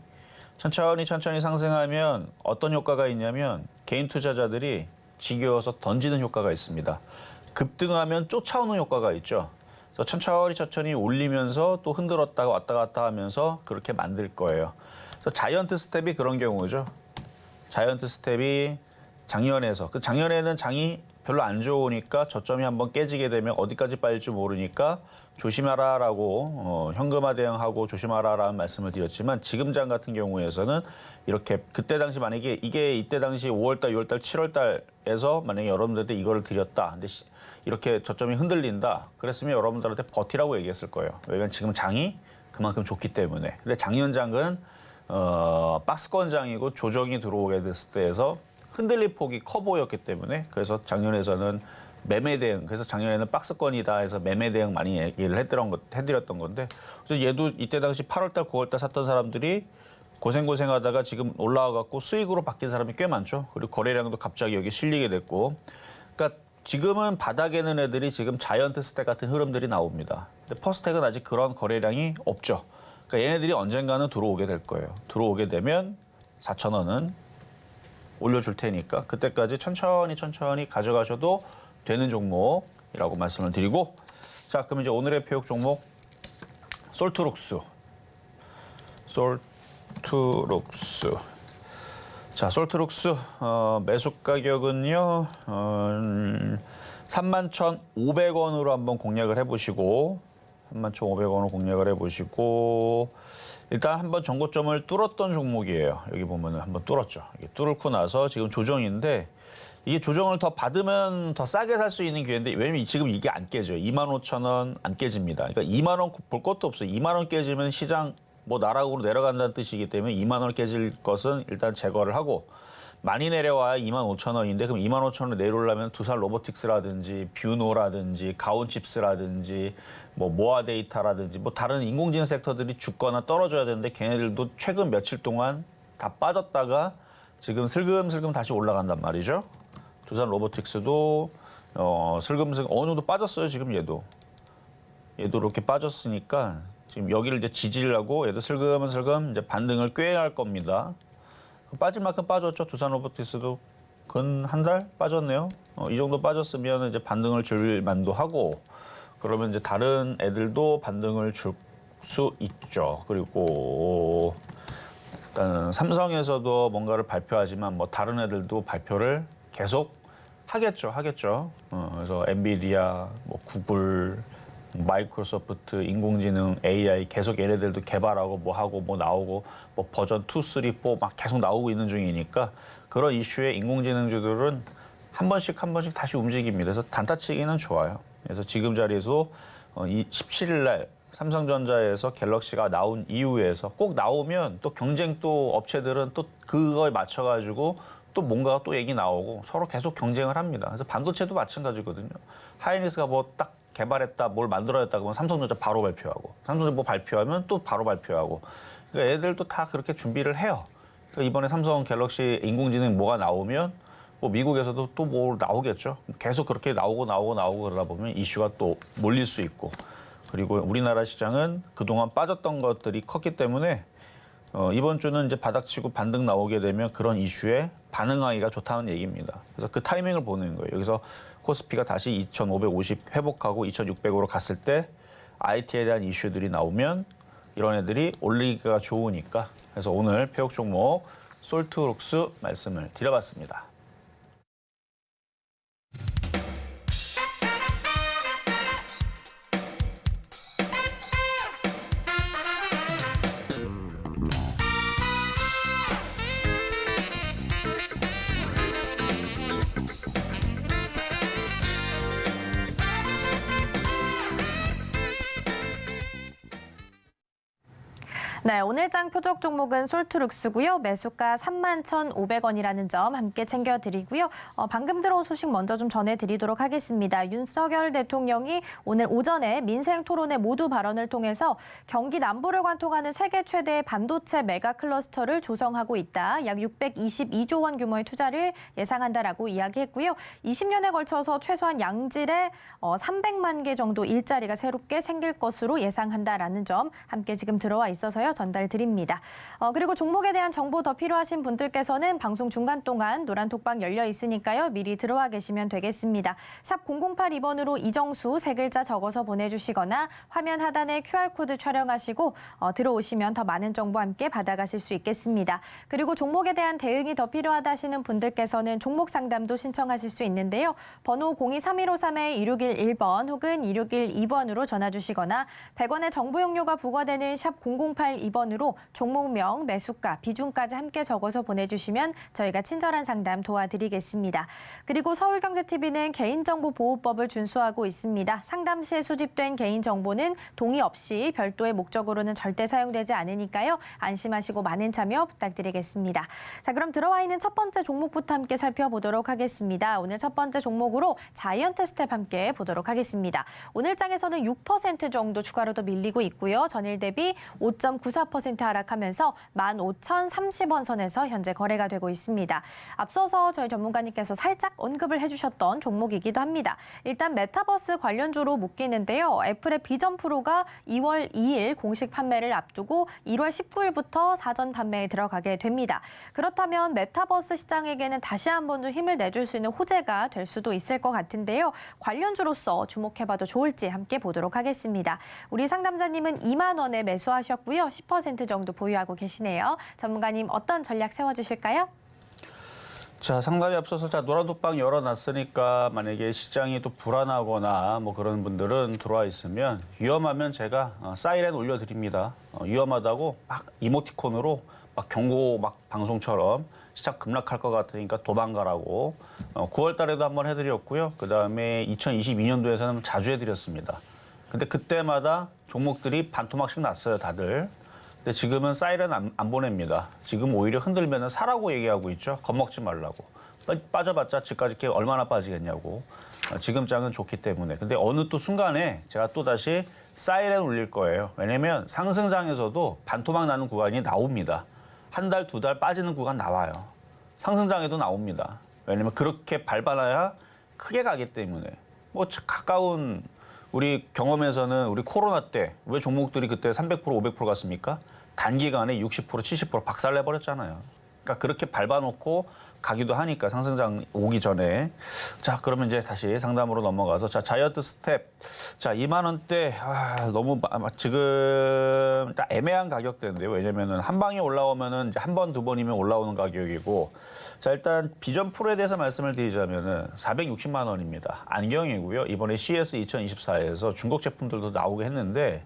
상승하면 어떤 효과가 있냐면 개인 투자자들이 지겨워서 던지는 효과가 있습니다. 급등하면 쫓아오는 효과가 있죠. 그래서 천천히 올리면서 또 흔들었다가 왔다 갔다 하면서 그렇게 만들 거예요. 그래서 자이언트 스텝이 그런 경우죠. 자이언트 스텝이 작년에서 작년에는 장이 별로 안 좋으니까 저점이 한번 깨지게 되면 어디까지 빠질지 모르니까 조심하라라고 현금화 대응하고 조심하라라는 말씀을 드렸지만 지금 장 같은 경우에서는 이렇게 그때 당시 만약에 이게 이때 당시 5월달, 6월달, 7월달에서 만약에 여러분들한테 이거를 드렸다. 근데 이렇게 저점이 흔들린다. 그랬으면 여러분들한테 버티라고 얘기했을 거예요. 왜냐하면 지금 장이 그만큼 좋기 때문에. 근데 작년 장은 박스권 장이고 조정이 들어오게 됐을 때에서 흔들릴 폭이 커 보였기 때문에 그래서 작년에서는 매매 대응, 그래서 작년에는 박스권이다 해서 매매 대응 많이 얘기를 해드렸던 건데 그래서 얘도 이때 당시 8월달, 9월달 샀던 사람들이 고생하다가 지금 올라와갖고 수익으로 바뀐 사람이 꽤 많죠. 그리고 거래량도 갑자기 여기 실리게 됐고 그러니까 지금은 바닥에는 애들이 지금 자이언트 스택 같은 흐름들이 나옵니다. 근데 퍼스텍은 아직 그런 거래량이 없죠. 그러니까 얘네들이 언젠가는 들어오게 될 거예요. 들어오게 되면 4,000원은 올려줄 테니까 그때까지 천천히 가져가셔도 되는 종목이라고 말씀을 드리고 자, 그럼 이제 오늘의 표역 종목 솔트룩스. 자, 솔트룩스 매수 가격은요 31,500원으로 한번 공략을 해보시고 31,500원으로 공략을 해보시고 일단 한번 전고점을 뚫었던 종목이에요. 여기 보면은 한번 뚫었죠. 이게 뚫고 나서 지금 조정인데 이게 조정을 더 받으면 더 싸게 살 수 있는 기회인데 왜냐면 지금 이게 안 깨져요. 25,000원 안 깨집니다. 그러니까 2만 원 볼 것도 없어요. 2만 원 깨지면 시장 뭐 나락으로 내려간다는 뜻이기 때문에 2만 원 깨질 것은 일단 제거를 하고 많이 내려와야 25,000원인데 그럼 25,000원 내려오려면 두산 로보틱스라든지 뷰노라든지 가온칩스라든지 뭐 모아데이터라든지 뭐 다른 인공지능 섹터들이 죽거나 떨어져야 되는데 걔네들도 최근 며칠 동안 다 빠졌다가 지금 슬금슬금 다시 올라간단 말이죠. 두산 로보틱스도 슬금슬금 어느 정도 빠졌어요. 지금 얘도 이렇게 빠졌으니까 지금 여기를 이제 지지를 하고 얘도 슬금슬금 이제 반등을 꾀할 겁니다. 빠질 만큼 빠졌죠. 두산 로보틱스도 근 한 달 빠졌네요. 이 정도 빠졌으면 이제 반등을 줄 만도 하고 그러면 이제 다른 애들도 반등을 줄 수 있죠. 그리고 일단 삼성에서도 뭔가를 발표하지만 뭐 다른 애들도 발표를 계속 하겠죠. 그래서 엔비디아, 뭐 구글, 마이크로소프트, 인공지능, AI 계속 얘네들도 개발하고 뭐 하고 뭐 나오고 뭐 버전 2, 3, 4 막 계속 나오고 있는 중이니까 그런 이슈에 인공지능주들은 한 번씩 다시 움직입니다. 그래서 단타치기는 좋아요. 그래서 지금 자리에서 17일 날 삼성전자에서 갤럭시가 나온 이후에서 꼭 나오면 또 경쟁 또 업체들은 또 그거에 맞춰가지고 또 뭔가 또 얘기 나오고 서로 계속 경쟁을 합니다. 그래서 반도체도 마찬가지거든요. 하이닉스가 뭐 딱 개발했다, 뭘 만들어냈다 그러면 삼성전자 바로 발표하고 삼성전자 뭐 발표하면 또 바로 발표하고 그러니까 애들도 다 그렇게 준비를 해요. 그러니까 이번에 삼성 갤럭시 인공지능 뭐가 나오면 뭐 미국에서도 또 뭐 나오겠죠. 계속 그렇게 나오고 그러다 보면 이슈가 또 몰릴 수 있고 그리고 우리나라 시장은 그동안 빠졌던 것들이 컸기 때문에 이번 주는 이제 바닥치고 반등 나오게 되면 그런 이슈에 반응하기가 좋다는 얘기입니다. 그래서 그 타이밍을 보는 거예요. 여기서 코스피가 다시 2,550 회복하고 2,600으로 갔을 때 IT에 대한 이슈들이 나오면 이런 애들이 올리기가 좋으니까 그래서 오늘 표역 종목 솔트룩스 말씀을 드려봤습니다. 네, 오늘장 표적 종목은 솔트룩스고요. 매수가 31,500원이라는 점 함께 챙겨드리고요. 방금 들어온 소식 먼저 좀 전해드리도록 하겠습니다. 윤석열 대통령이 오늘 오전에 민생 토론회 모두 발언을 통해서 경기 남부를 관통하는 세계 최대의 반도체 메가 클러스터를 조성하고 있다. 약 622조 원 규모의 투자를 예상한다라고 이야기했고요. 20년에 걸쳐서 최소한 양질의 300만 개 정도 일자리가 새롭게 생길 것으로 예상한다라는 점 함께 지금 들어와 있어서요. 전달드립니다. 그리고 종목에 대한 정보 더 필요하신 분들께서는 방송 중간 동안 노란 톡방 열려 있으니까요. 미리 들어와 계시면 되겠습니다. 샵 0082번으로 이정수 세 글자 적어서 보내주시거나 화면 하단에 QR코드 촬영하시고 들어오시면 더 많은 정보 함께 받아가실 수 있겠습니다. 그리고 종목에 대한 대응이 더 필요하다 하시는 분들께서는 종목 상담도 신청하실 수 있는데요. 번호 02-3253-2611번 혹은 2612번으로 전화 주시거나 100원의 정보 용료가 부과되는 샵 0082번으로 종목명, 매수가, 비중까지 함께 적어서 보내주시면 저희가 친절한 상담 도와드리겠습니다. 그리고 서울경제TV는 개인정보보호법을 준수하고 있습니다. 상담 시에 수집된 개인정보는 동의 없이 별도의 목적으로는 절대 사용되지 않으니까요. 안심하시고 많은 참여 부탁드리겠습니다. 자, 그럼 들어와 있는 첫 번째 종목부터 함께 살펴보도록 하겠습니다. 오늘 첫 번째 종목으로 자이언트 스텝 함께 보도록 하겠습니다. 오늘 장에서는 6% 정도 추가로도 밀리고 있고요. 전일 대비 5.94% 하락하면서 15,030원 선에서 현재 거래가 되고 있습니다. 앞서서 저희 전문가님께서 살짝 언급을 해주셨던 종목이기도 합니다. 일단 메타버스 관련주로 묶이는데요. 애플의 비전 프로가 2월 2일 공식 판매를 앞두고 1월 19일부터 사전 판매에 들어가게 됩니다. 그렇다면 메타버스 시장에게는 다시 한번 좀 힘을 내줄 수 있는 호재가 될 수도 있을 것 같은데요. 관련주로서 주목해봐도 좋을지 함께 보도록 하겠습니다. 우리 상담자님은 2만 원에 매수하셨고요. 10% 정도 보유하고 계시네요. 전문가님 어떤 전략 세워주실까요? 자, 상담에 앞서서 노란 톡방 열어놨으니까 만약에 시장이 또 불안하거나 뭐 그런 분들은 들어와 있으면 위험하면 제가 사이렌 올려드립니다. 위험하다고 막 이모티콘으로 막 경고 막 방송처럼 시장 급락할 것 같으니까 도망가라고 9월 달에도 한번 해드렸고요. 그다음에 2022년도에서는 자주 해드렸습니다. 근데 그때마다 종목들이 반토막씩 났어요, 다들. 근데 지금은 사이렌 안 보냅니다. 지금 오히려 흔들면 사라고 얘기하고 있죠. 겁먹지 말라고. 빠져봤자 집까지 얼마나 빠지겠냐고. 지금 장은 좋기 때문에. 근데 어느 또 순간에 제가 또 다시 사이렌 울릴 거예요. 왜냐면 상승장에서도 반토막 나는 구간이 나옵니다. 한 달, 두 달 빠지는 구간 나와요. 상승장에도 나옵니다. 왜냐면 그렇게 밟아놔야 크게 가기 때문에. 뭐 가까운 우리 경험에서는 우리 코로나 때 왜 종목들이 그때 300%, 500% 갔습니까? 단기간에 60%, 70% 박살내버렸잖아요. 그러니까 그렇게 밟아놓고 가기도 하니까 상승장 오기 전에. 자, 그러면 이제 다시 상담으로 넘어가서 자, 자이언트 스텝. 자, 2만 원대 너무 지금 딱 애매한 가격대인데요. 왜냐면은 한 방에 올라오면은 이제 한 번, 두 번이면 올라오는 가격이고. 자, 일단 비전 프로에 대해서 말씀을 드리자면은 460만 원입니다. 안경이고요. 이번에 CES 2024에서 중국 제품들도 나오게 했는데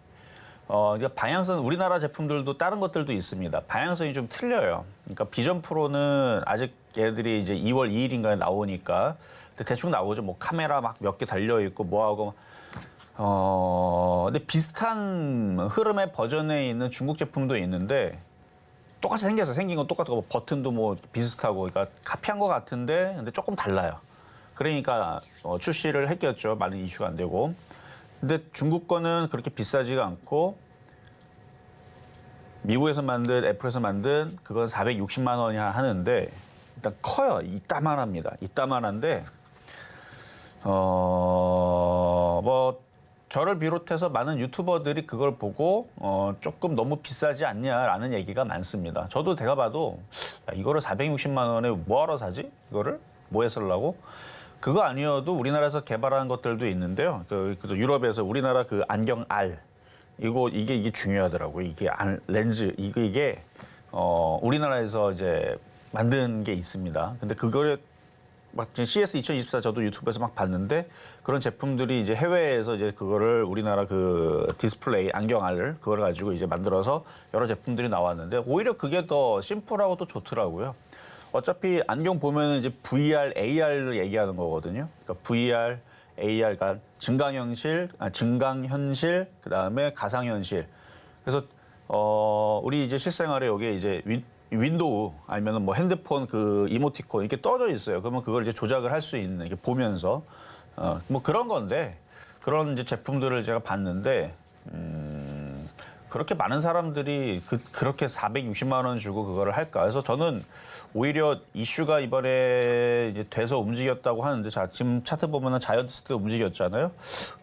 방향성 우리나라 제품들도 다른 것들도 있습니다. 방향성이 좀 틀려요. 그러니까 비전 프로는 아직 얘들이 이제 2월 2일인가에 나오니까 대충 나오죠. 뭐 카메라 막 몇 개 달려 있고 뭐하고. 근데 비슷한 흐름의 버전에 있는 중국 제품도 있는데 똑같이 생겨서 생긴 건 똑같고 버튼도 뭐 비슷하고 그러니까 카피한 것 같은데 근데 조금 달라요. 그러니까 출시를 했겠죠. 많은 이슈가 안 되고. 근데 중국 거는 그렇게 비싸지가 않고 미국에서 만든 애플에서 만든 그건 460만 원이 하는데 일단 커요. 이따만합니다. 이따만한데 뭐 저를 비롯해서 많은 유튜버들이 그걸 보고 조금 너무 비싸지 않냐라는 얘기가 많습니다. 저도 제가 봐도 야, 이거를 460만 원에 뭐하러 사지? 이거를 뭐에 쓰려고? 그거 아니어도 우리나라에서 개발한 것들도 있는데요. 그래서 유럽에서 우리나라 그 안경 알 이게 중요하더라고요. 이게 렌즈 이게 우리나라에서 이제 만든 게 있습니다. 근데 그거를 막 CES 2024 저도 유튜브에서 막 봤는데 그런 제품들이 이제 해외에서 이제 그거를 우리나라 그 디스플레이 안경 알을 그걸 가지고 이제 만들어서 여러 제품들이 나왔는데 오히려 그게 더 심플하고 또 좋더라고요. 어차피 안경 보면은 이제 VR, AR를 얘기하는 거거든요. 그러니까 VR, AR가 증강현실, 그다음에 가상현실. 그래서 우리 이제 실생활에 여기에 이제 윈도우 아니면 뭐 핸드폰 그 이모티콘 이렇게 떠져 있어요. 그러면 그걸 이제 조작을 할 수 있는 이렇게 보면서 뭐 그런 건데 그런 이제 제품들을 제가 봤는데 그렇게 많은 사람들이 그렇게 460만 원 주고 그거를 할까? 그래서 저는 오히려 이슈가 이번에 이제 돼서 움직였다고 하는데 자, 지금 차트 보면은 자이언트스가 움직였잖아요.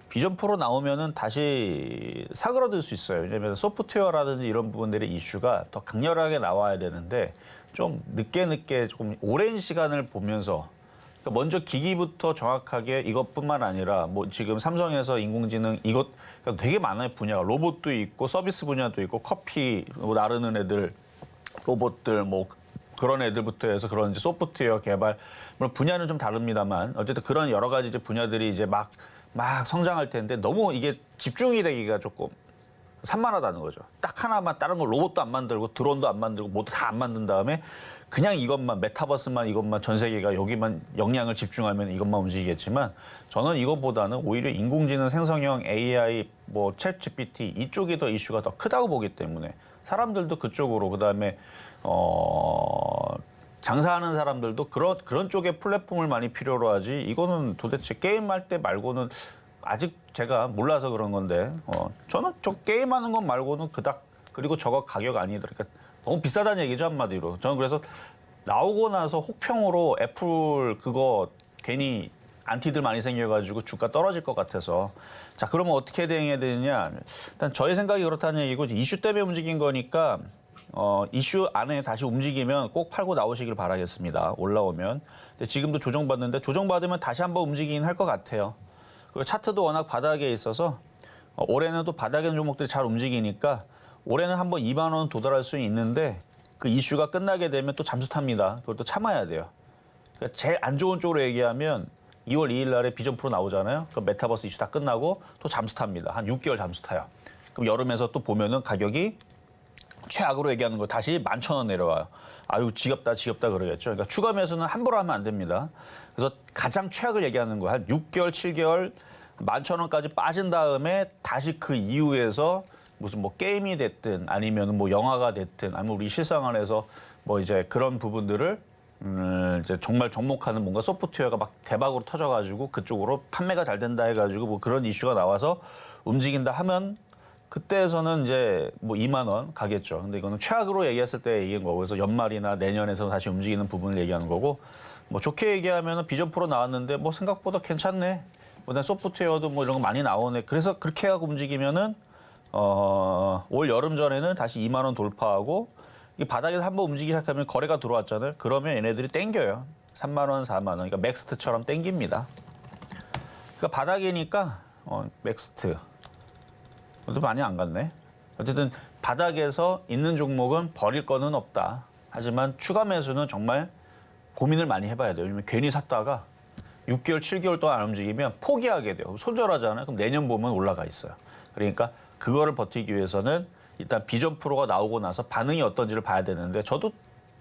비전 프로 나오면은 다시 사그러들 수 있어요. 왜냐하면 소프트웨어라든지 이런 부분들의 이슈가 더 강렬하게 나와야 되는데 좀 늦게 조금 오랜 시간을 보면서 그러니까 먼저 기기부터 정확하게 이것뿐만 아니라 뭐 지금 삼성에서 인공지능 이것 그러니까 되게 많아요 분야가 로봇도 있고 서비스 분야도 있고 커피 뭐 나르는 애들 로봇들 뭐 그런 애들부터 해서 그런 이제 소프트웨어 개발 물론 분야는 좀 다릅니다만 어쨌든 그런 여러 가지 이제 분야들이 이제 막 성장할 텐데 너무 이게 집중이 되기가 조금 산만하다는 거죠. 딱 하나만 다른 거 로봇도 안 만들고 드론도 안 만들고 모두 다 안 만든 다음에 그냥 이것만 메타버스만 이것만 전 세계가 여기만 역량을 집중하면 이것만 움직이겠지만 저는 이것보다는 오히려 인공지능 생성형 AI 뭐 챗 GPT 이쪽이 더 이슈가 더 크다고 보기 때문에 사람들도 그쪽으로 그다음에 장사하는 사람들도 그런 쪽의 플랫폼을 많이 필요로 하지 이거는 도대체 게임할 때 말고는 아직 제가 몰라서 그런 건데 저는 저 게임하는 것 말고는 그닥 그리고 저거 가격 아니더라. 그러니까 너무 비싸다는 얘기죠 한마디로. 저는 그래서 나오고 나서 혹평으로 애플 그거 괜히 안티들 많이 생겨가지고 주가 떨어질 것 같아서 자 그러면 어떻게 대응해야 되느냐. 일단 저의 생각이 그렇다는 얘기고 이슈 때문에 움직인 거니까 이슈 안에 다시 움직이면 꼭 팔고 나오시길 바라겠습니다. 올라오면. 근데 지금도 조정받는데 조정받으면 다시 한번 움직이긴 할 것 같아요. 그리고 차트도 워낙 바닥에 있어서 올해는 또 바닥에 있는 종목들이 잘 움직이니까 올해는 한번 2만 원 도달할 수 있는데 그 이슈가 끝나게 되면 또 잠수 탑니다. 그걸 또 참아야 돼요. 그러니까 제일 안 좋은 쪽으로 얘기하면 2월 2일 날에 비전 프로 나오잖아요. 그 메타버스 이슈 다 끝나고 또 잠수 탑니다. 한 6개월 잠수 타요. 그럼 여름에서 또 보면은 가격이 최악으로 얘기하는 거 다시 11,000원 내려와요. 아유 지겹다 그러겠죠. 그러니까 추가 매수는 함부로 하면 안 됩니다. 그래서 가장 최악을 얘기하는 거예요. 한 6개월, 7개월 11,000원까지 빠진 다음에 다시 그 이후에서 무슨 뭐 게임이 됐든 아니면 뭐 영화가 됐든 아니면 우리 실생활에서 뭐 이제 그런 부분들을 이제 정말 접목하는 뭔가 소프트웨어가 막 대박으로 터져가지고 그쪽으로 판매가 잘 된다 해가지고 뭐 그런 이슈가 나와서 움직인다 하면 그때에서는 이제 뭐 2만 원 가겠죠. 근데 이거는 최악으로 얘기했을 때 얘기한 거고 그래서 연말이나 내년에서 다시 움직이는 부분을 얘기하는 거고 뭐 좋게 얘기하면은 비전 프로 나왔는데 뭐 생각보다 괜찮네. 그다음에 소프트웨어도 뭐 이런 거 많이 나오네. 그래서 그렇게 하고 움직이면은 올 여름 전에는 다시 2만 원 돌파하고 이 바닥에서 한번 움직이기 시작하면 거래가 들어왔잖아요. 그러면 얘네들이 땡겨요. 3만 원, 4만 원. 그러니까 맥스트처럼 땡깁니다. 그러니까 바닥이니까 맥스트. 그것도 많이 안 갔네. 어쨌든 바닥에서 있는 종목은 버릴 거는 없다. 하지만 추가 매수는 정말 고민을 많이 해봐야 돼요. 왜냐면 괜히 샀다가 6개월, 7개월 동안 안 움직이면 포기하게 돼요. 손절하잖아요. 그럼 내년 보면 올라가 있어요. 그러니까 그거를 버티기 위해서는 일단 비전 프로가 나오고 나서 반응이 어떤지를 봐야 되는데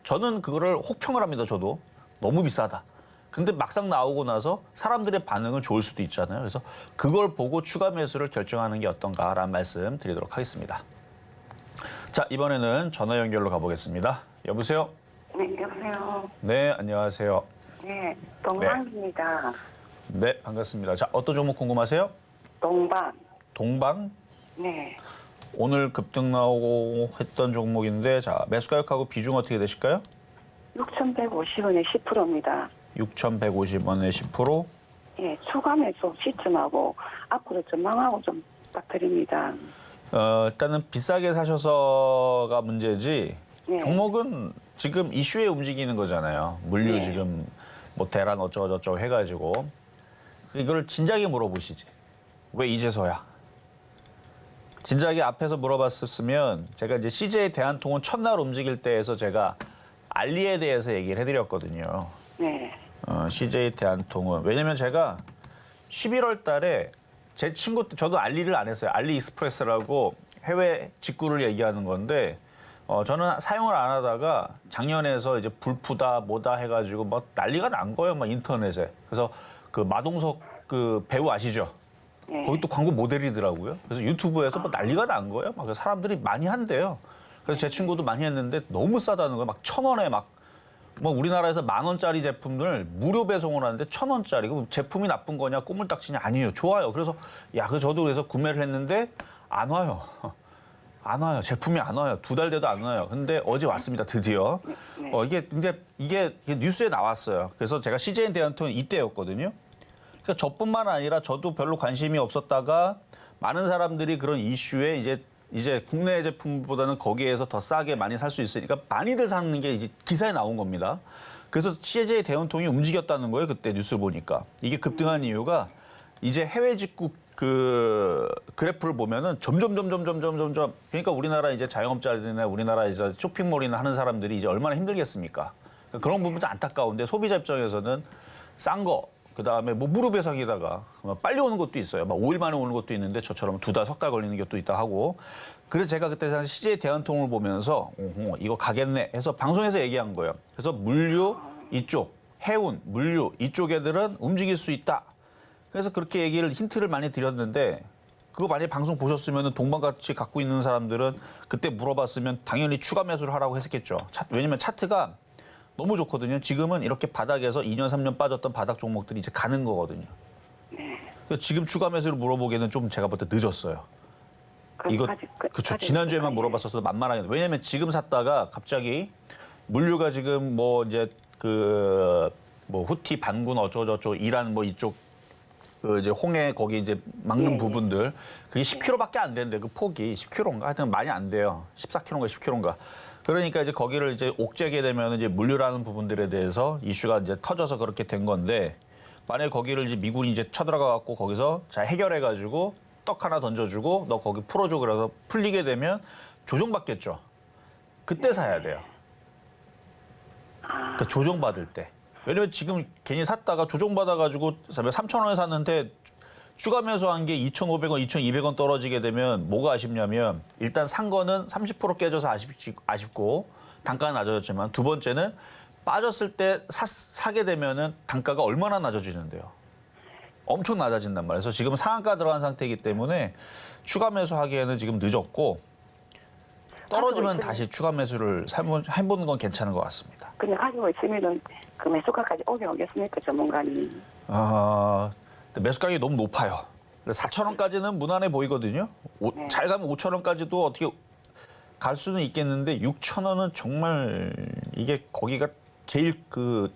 저는 그거를 혹평을 합니다. 저도 너무 비싸다. 근데 막상 나오고 나서 사람들의 반응은 좋을 수도 있잖아요. 그래서 그걸 보고 추가 매수를 결정하는 게 어떤가라는 말씀 드리도록 하겠습니다. 자, 이번에는 전화 연결로 가보겠습니다. 여보세요? 네, 여보세요. 네, 안녕하세요. 네, 동방입니다. 네, 반갑습니다. 자, 어떤 종목 궁금하세요? 동방. 동방? 네. 오늘 급등 나오고 했던 종목인데 자, 매수 가격하고 비중 어떻게 되실까요? 6,150원에 10%입니다. 6,150원에 10%? 예, 추가 매수 시점하고 앞으로 전망하고 좀 부탁드립니다. 일단은 비싸게 사셔서가 문제지 네. 종목은 지금 이슈에 움직이는 거잖아요. 물류 네. 지금 뭐 대란 어쩌고저쩌고 해가지고 이걸 진작에 물어보시지. 왜 이제서야? 진작에 앞에서 물어봤었으면 제가 이제 CJ 대한통운 첫날 움직일 때에서 제가 알리에 대해서 얘기를 해드렸거든요. 네. CJ 대한통운. 왜냐면 제가 11월 달에 제 친구, 저도 알리를 안 했어요. 알리익스프레스라고 해외 직구를 얘기하는 건데, 저는 사용을 안 하다가 작년에서 이제 불프다 뭐다 해가지고 막 난리가 난 거예요. 막 인터넷에. 그래서 그 마동석 그 배우 아시죠? 예. 거기 또 광고 모델이더라고요. 그래서 유튜브에서 뭐 난리가 난 거예요. 막 사람들이 많이 한대요. 그래서 제 친구도 많이 했는데 너무 싸다는 거예요. 막 1,000원에 뭐 우리나라에서 10,000원짜리 제품을 무료 배송을 하는데 1,000원짜리. 그럼 제품이 나쁜 거냐 꼬물딱지냐 아니에요. 좋아요. 그래서 저도 그래서 구매를 했는데 안 와요. 안 와요. 제품이 안 와요. 2달 돼도 안 와요. 근데 어제 왔습니다. 드디어. 네. 이게 뉴스에 나왔어요. 그래서 제가 CJ 대한통운 이때였거든요. 그러니까 저뿐만 아니라 저도 별로 관심이 없었다가 많은 사람들이 그런 이슈에 이제 국내 제품보다는 거기에서 더 싸게 많이 살 수 있으니까 많이들 사는 게 이제 기사에 나온 겁니다. 그래서 CJ 대한통운이 움직였다는 거예요. 그때 뉴스 보니까. 이게 급등한 이유가 이제 해외 직구 그 그래프를 보면은 점점 그러니까 우리나라 이제 자영업자들이나 우리나라 이제 쇼핑몰이나 하는 사람들이 이제 얼마나 힘들겠습니까? 그러니까 그런 부분도 안타까운데 소비자 입장에서는 싼 거 그다음에 뭐 무료 배송에다가 빨리 오는 것도 있어요. 막 5일 만에 오는 것도 있는데 저처럼 2달, 3달 걸리는 것도 있다 하고. 그래서 제가 그때 사실 CJ 대한통운을 보면서 이거 가겠네 해서 방송에서 얘기한 거예요. 그래서 물류 이쪽, 해운, 물류 이쪽 애들은 움직일 수 있다. 그래서 그렇게 힌트를 많이 드렸는데 그거 만약에 방송 보셨으면 동방같이 갖고 있는 사람들은 그때 물어봤으면 당연히 추가 매수를 하라고 했겠죠. 왜냐면 차트가 너무 좋거든요. 지금은 이렇게 바닥에서 2년, 3년 빠졌던 바닥 종목들이 이제 가는 거거든요. 그래서 지금 추가 매수를 물어보기에는 좀 제가 볼 때 늦었어요. 이거 그렇죠. 지난주에만 물어봤었어도 만만하게. 왜냐면 지금 샀다가 갑자기 물류가 지금 뭐 이제 뭐 후티 반군 어쩌고저쩌고 이란 뭐 이쪽 이제 홍해 거기 이제 막는 부분들 그게 10km밖에 안 되는데 그 폭이 10km인가 하여튼 많이 안 돼요. 14km인가 10km인가. 그러니까 이제 거기를 이제 옥죄게 되면 이제 물류라는 부분들에 대해서 이슈가 이제 터져서 그렇게 된 건데 만약에 거기를 이제 미군이 이제 쳐들어가 갖고 거기서 잘 해결해 가지고 떡 하나 던져주고 너 거기 풀어줘 그래서 풀리게 되면 조정받겠죠. 그때 사야 돼요. 그러니까 조정받을 때. 왜냐면 지금 괜히 샀다가 조정받아가지고 3,000원에 샀는데 추가 매수한 게 2,500원, 2,200원 떨어지게 되면 뭐가 아쉽냐면 일단 산 거는 30% 깨져서 아쉽고 단가는 낮아졌지만 두 번째는 빠졌을 때 사게 되면은 단가가 얼마나 낮아지는데요. 엄청 낮아진단 말이에요. 그래서 지금 상한가 들어간 상태이기 때문에 추가 매수하기에는 지금 늦었고 떨어지면 다시 추가 매수를 해보는 건 괜찮은 것 같습니다. 그냥 가지고 있으면은 그 매수가까지 오겠습니까, 전문가님? 매수 가격이 너무 높아요. 4,000원까지는 무난해 보이거든요. 잘 가면 5,000원까지도 어떻게 갈 수는 있겠는데 6,000원은 정말 이게 거기가 제일 그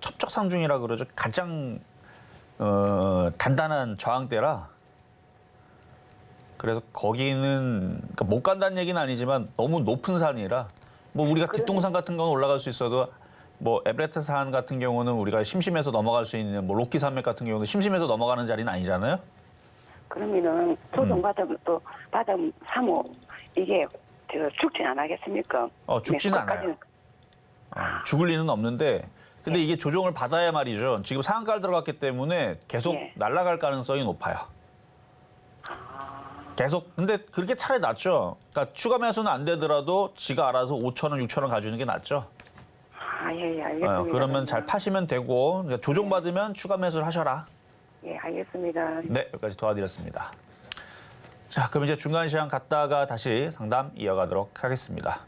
첩적상중이라 그러죠. 가장 단단한 저항대라. 그래서 거기는 그러니까 못 간다는 얘기는 아니지만 너무 높은 산이라 뭐 우리가 뒷동산 같은 건 올라갈 수 있어도 뭐 에베레스트 산 같은 경우는 우리가 심심해서 넘어갈 수 있는 뭐 로키 산맥 같은 경우는 심심해서 넘어가는 자리는 아니잖아요. 그러면은 조정받으면 또 받으면 사모 이게 죽진 안 하겠습니까? 죽지는 않아요. 죽을 리는 없는데 근데 이게 조정을 받아야 말이죠. 지금 상한가를 들어갔기 때문에 계속 날아갈 가능성이 높아요. 계속 근데 그렇게 차라리 낫죠. 그러니까 추가 매수는 안 되더라도 지가 알아서 5,000원, 6,000원 가져오는 게 낫죠. 예, 알겠습니다. 그러면 잘 파시면 되고 그러니까 조정받으면 추가 매수를 하셔라. 예, 알겠습니다. 네, 여기까지 도와드렸습니다. 자, 그럼 이제 중간 시장 갔다가 다시 상담 이어가도록 하겠습니다.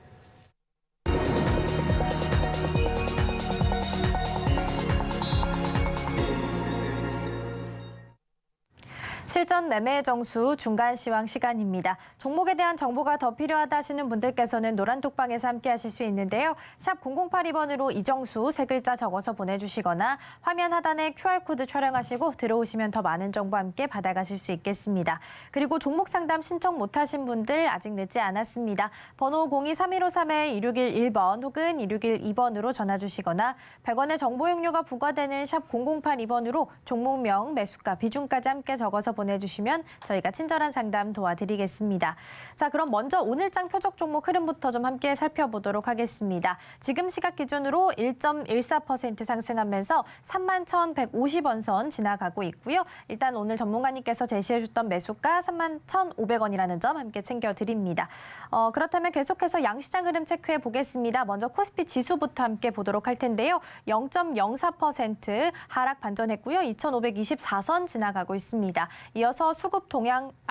실전 매매 정수 중간 시황 시간입니다. 종목에 대한 정보가 더 필요하다 하시는 분들께서는 노란 톡방에서 함께 하실 수 있는데요. 샵 0082번으로 이정수 세 글자 적어서 보내주시거나 화면 하단에 QR코드 촬영하시고 들어오시면 더 많은 정보 함께 받아가실 수 있겠습니다. 그리고 종목 상담 신청 못하신 분들 아직 늦지 않았습니다. 번호 02-3153-2611번 혹은 2612번으로 전화 주시거나 100원의 정보 용료가 부과되는 샵 0082번으로 종목명, 매수가, 비중까지 함께 적어서 보내주시면 저희가 친절한 상담 도와드리겠습니다. 자, 그럼 먼저 오늘장 표적 종목 흐름부터 좀 함께 살펴보도록 하겠습니다. 지금 시각 기준으로 1.14% 상승하면서 31,150원 선 지나가고 있고요. 일단 오늘 전문가님께서 제시해줬던 매수가 31,500원이라는 점 함께 챙겨드립니다. 그렇다면 계속해서 양시장 흐름 체크해 보겠습니다. 먼저 코스피 지수부터 함께 보도록 할 텐데요. 0.04% 하락 반전했고요. 2,524선 지나가고 있습니다. 이어서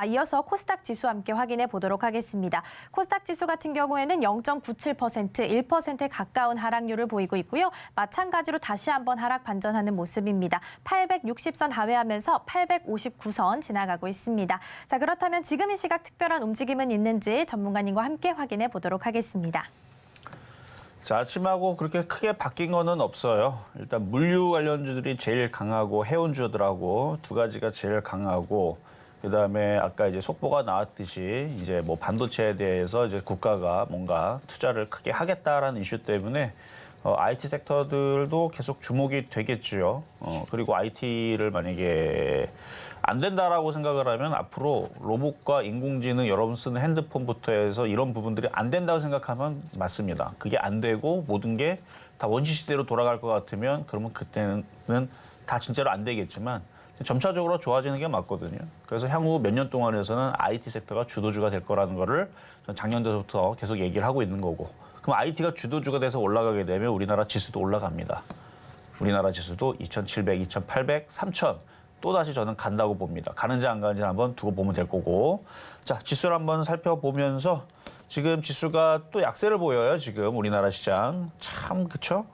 이어서 코스닥 지수 함께 확인해 보도록 하겠습니다. 코스닥 지수 같은 경우에는 0.97%, 1%에 가까운 하락률을 보이고 있고요. 마찬가지로 다시 한번 하락 반전하는 모습입니다. 860선 하회하면서 859선 지나가고 있습니다. 자, 그렇다면 지금 이 시각 특별한 움직임은 있는지 전문가님과 함께 확인해 보도록 하겠습니다. 자, 아침하고 그렇게 크게 바뀐 거는 없어요. 일단 물류 관련주들이 제일 강하고 해운주들하고 두 가지가 제일 강하고 그다음에 아까 이제 속보가 나왔듯이 이제 뭐 반도체에 대해서 이제 국가가 뭔가 투자를 크게 하겠다라는 이슈 때문에 IT 섹터들도 계속 주목이 되겠죠. 그리고 IT를 만약에 안 된다라고 생각을 하면 앞으로 로봇과 인공지능 여러분 쓰는 핸드폰부터 해서 이런 부분들이 안 된다고 생각하면 맞습니다. 그게 안 되고 모든 게 다 원시 시대로 돌아갈 것 같으면 그러면 그때는 다 진짜로 안 되겠지만 점차적으로 좋아지는 게 맞거든요. 그래서 향후 몇 년 동안에서는 IT 섹터가 주도주가 될 거라는 거를 전 작년부터 계속 얘기를 하고 있는 거고 그럼 IT가 주도주가 돼서 올라가게 되면 우리나라 지수도 올라갑니다. 우리나라 지수도 2,700, 2,800, 3,000 또다시 저는 간다고 봅니다. 가는지 안 가는지 한번 두고 보면 될 거고. 자, 지수를 한번 살펴보면서 지금 지수가 또 약세를 보여요. 지금 우리나라 시장. 참 그쵸?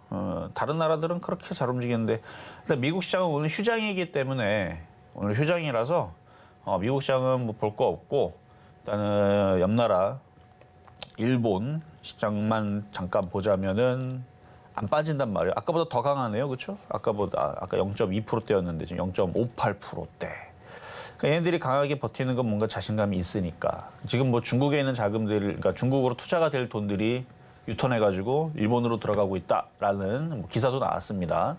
다른 나라들은 그렇게 잘 움직이는데 일단 미국 시장은 오늘 휴장이기 때문에 오늘 휴장이라서 미국 시장은 뭐 볼 거 없고 일단은 옆나라 일본 시장만 잠깐 보자면은 안 빠진단 말이에요. 아까보다 더 강하네요. 그렇죠? 아까 0.2%대였는데 지금 0.58%대. 그러니까 얘네들이 강하게 버티는 건 뭔가 자신감이 있으니까. 지금 뭐 중국에 있는 자금들, 그러니까 중국으로 투자가 될 돈들이 유턴해가지고 일본으로 들어가고 있다라는 뭐 기사도 나왔습니다.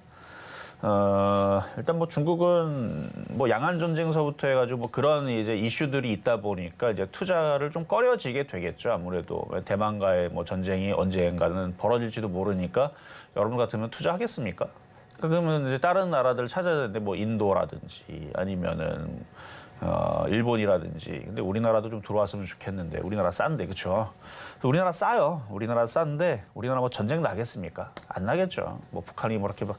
일단 뭐 중국은 뭐 양안 전쟁서부터 해가지고 뭐 그런 이제 이슈들이 있다 보니까 이제 투자를 좀 꺼려지게 되겠죠. 아무래도 대만과의 뭐 전쟁이 언젠가는 벌어질지도 모르니까 여러분 같으면 투자하겠습니까? 그러면 이제 다른 나라들 찾아야 되는데 뭐 인도라든지 아니면은 일본이라든지. 근데 우리나라도 좀 들어왔으면 좋겠는데 우리나라 싼데 그렇죠? 우리나라 싸요. 우리나라 싼데 우리나라 뭐 전쟁 나겠습니까? 안 나겠죠. 뭐 북한이 뭐 이렇게 막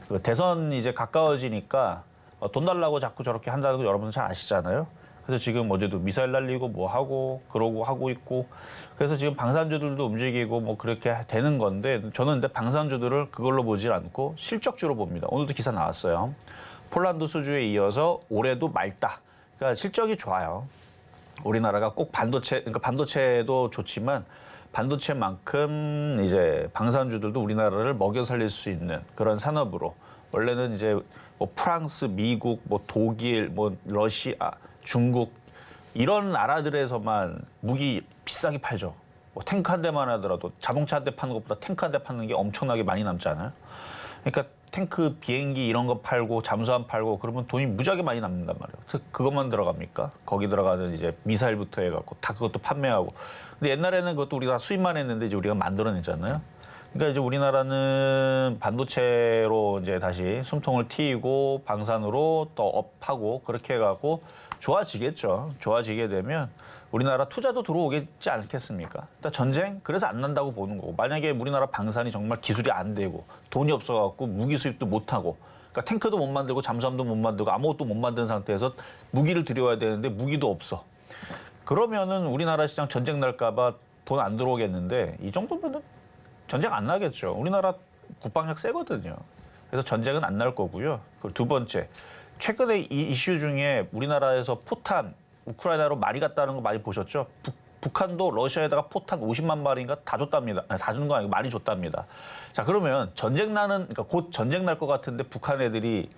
그 대선 이제 가까워지니까 돈 달라고 자꾸 저렇게 한다는 거 여러분 잘 아시잖아요. 그래서 지금 어제도 미사일 날리고 뭐 하고 그러고 하고 있고 그래서 지금 방산주들도 움직이고 뭐 그렇게 되는 건데 저는 근데 방산주들을 그걸로 보질 않고 실적주로 봅니다. 오늘도 기사 나왔어요. 폴란드 수주에 이어서 올해도 맑다. 그러니까 실적이 좋아요. 우리나라가 꼭 그러니까 반도체도 좋지만 반도체만큼 이제 방산주들도 우리나라를 먹여 살릴 수 있는 그런 산업으로 원래는 이제 뭐 프랑스, 미국, 뭐 독일, 뭐 러시아, 중국 이런 나라들에서만 무기 비싸게 팔죠. 뭐 탱크 한 대만 하더라도 자동차 한 대 파는 것보다 탱크 한 대 파는 게 엄청나게 많이 남잖아요. 그러니까 탱크, 비행기 이런 거 팔고 잠수함 팔고 그러면 돈이 무지하게 많이 남는단 말이에요. 그것만 들어갑니까? 거기 들어가는 이제 미사일부터 해갖고 다 그것도 판매하고. 근데 옛날에는 그것도 우리가 수입만 했는데 이제 우리가 만들어냈잖아요. 그러니까 이제 우리나라는 반도체로 이제 다시 숨통을 트이고 방산으로 또 업하고 그렇게 해갖고 좋아지겠죠. 좋아지게 되면 우리나라 투자도 들어오겠지 않겠습니까? 일단 전쟁 그래서 안 난다고 보는 거고 만약에 우리나라 방산이 정말 기술이 안 되고 돈이 없어갖고 무기 수입도 못 하고 그러니까 탱크도 못 만들고 잠수함도 못 만들고 아무것도 못 만든 상태에서 무기를 들여와야 되는데 무기도 없어. 그러면은 우리나라 시장 전쟁 날까봐 돈 안 들어오겠는데 이 정도면은 전쟁 안 나겠죠. 우리나라 국방력 세거든요. 그래서 전쟁은 안 날 거고요. 그리고 두 번째, 최근에 이 이슈 중에 우리나라에서 포탄 우크라이나로 많이 갔다는 거 많이 보셨죠? 북한도 러시아에다가 포탄 50만 발인가 다 줬답니다. 아니, 다 주는 거 아니고 많이 줬답니다. 자, 그러면 그러니까 곧 전쟁 날 것 같은데 북한 애들이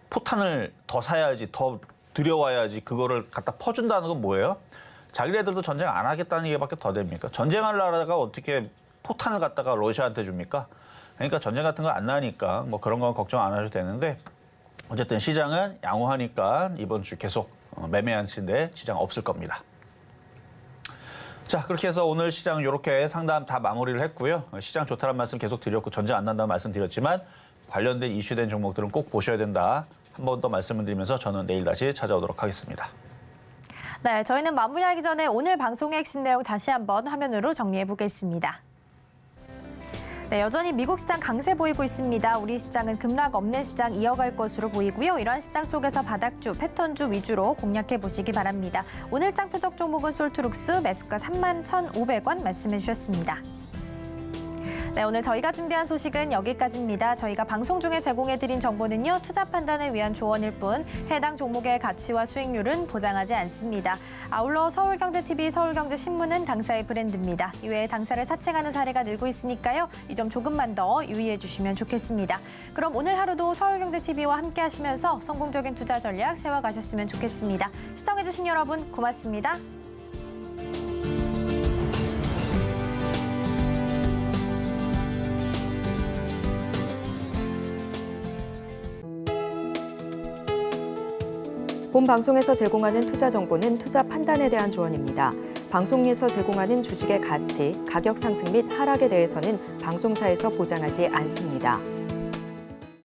포탄을 더 사야지, 더 들여와야지 그거를 갖다 퍼준다는 건 뭐예요? 자기네들도 전쟁 안 하겠다는 얘기밖에 더 됩니까? 전쟁할 나라가 어떻게 포탄을 갖다가 러시아한테 줍니까? 그러니까 전쟁 같은 거 안 나니까 뭐 그런 건 걱정 안 하셔도 되는데 어쨌든 시장은 양호하니까 이번 주 계속 매매한 시인데 지장 없을 겁니다. 자, 그렇게 해서 오늘 시장 이렇게 상담 다 마무리를 했고요. 시장 좋다는 말씀 계속 드렸고 전쟁 안 난다는 말씀 드렸지만 관련된 이슈된 종목들은 꼭 보셔야 된다. 한 번 더 말씀을 드리면서 저는 내일 다시 찾아오도록 하겠습니다. 네, 저희는 마무리하기 전에 오늘 방송의 핵심 내용 다시 한번 화면으로 정리해 보겠습니다. 네, 여전히 미국 시장 강세 보이고 있습니다. 우리 시장은 급락 없는 시장 이어갈 것으로 보이고요. 이러한 시장 속에서 바닥주, 패턴주 위주로 공략해 보시기 바랍니다. 오늘장 표적 종목은 솔트룩스, 매수가 31,500원 말씀해 주셨습니다. 네, 오늘 저희가 준비한 소식은 여기까지입니다. 저희가 방송 중에 제공해드린 정보는요, 투자 판단을 위한 조언일 뿐 해당 종목의 가치와 수익률은 보장하지 않습니다. 아울러 서울경제TV, 서울경제신문은 당사의 브랜드입니다. 이외에 당사를 사칭하는 사례가 늘고 있으니까요, 이 점 조금만 더 유의해 주시면 좋겠습니다. 그럼 오늘 하루도 서울경제TV와 함께 하시면서 성공적인 투자 전략 세워가셨으면 좋겠습니다. 시청해주신 여러분 고맙습니다. 본 방송에서 제공하는 투자 정보는 투자 판단에 대한 조언입니다. 방송에서 제공하는 주식의 가치, 가격 상승 및 하락에 대해서는 방송사에서 보장하지 않습니다.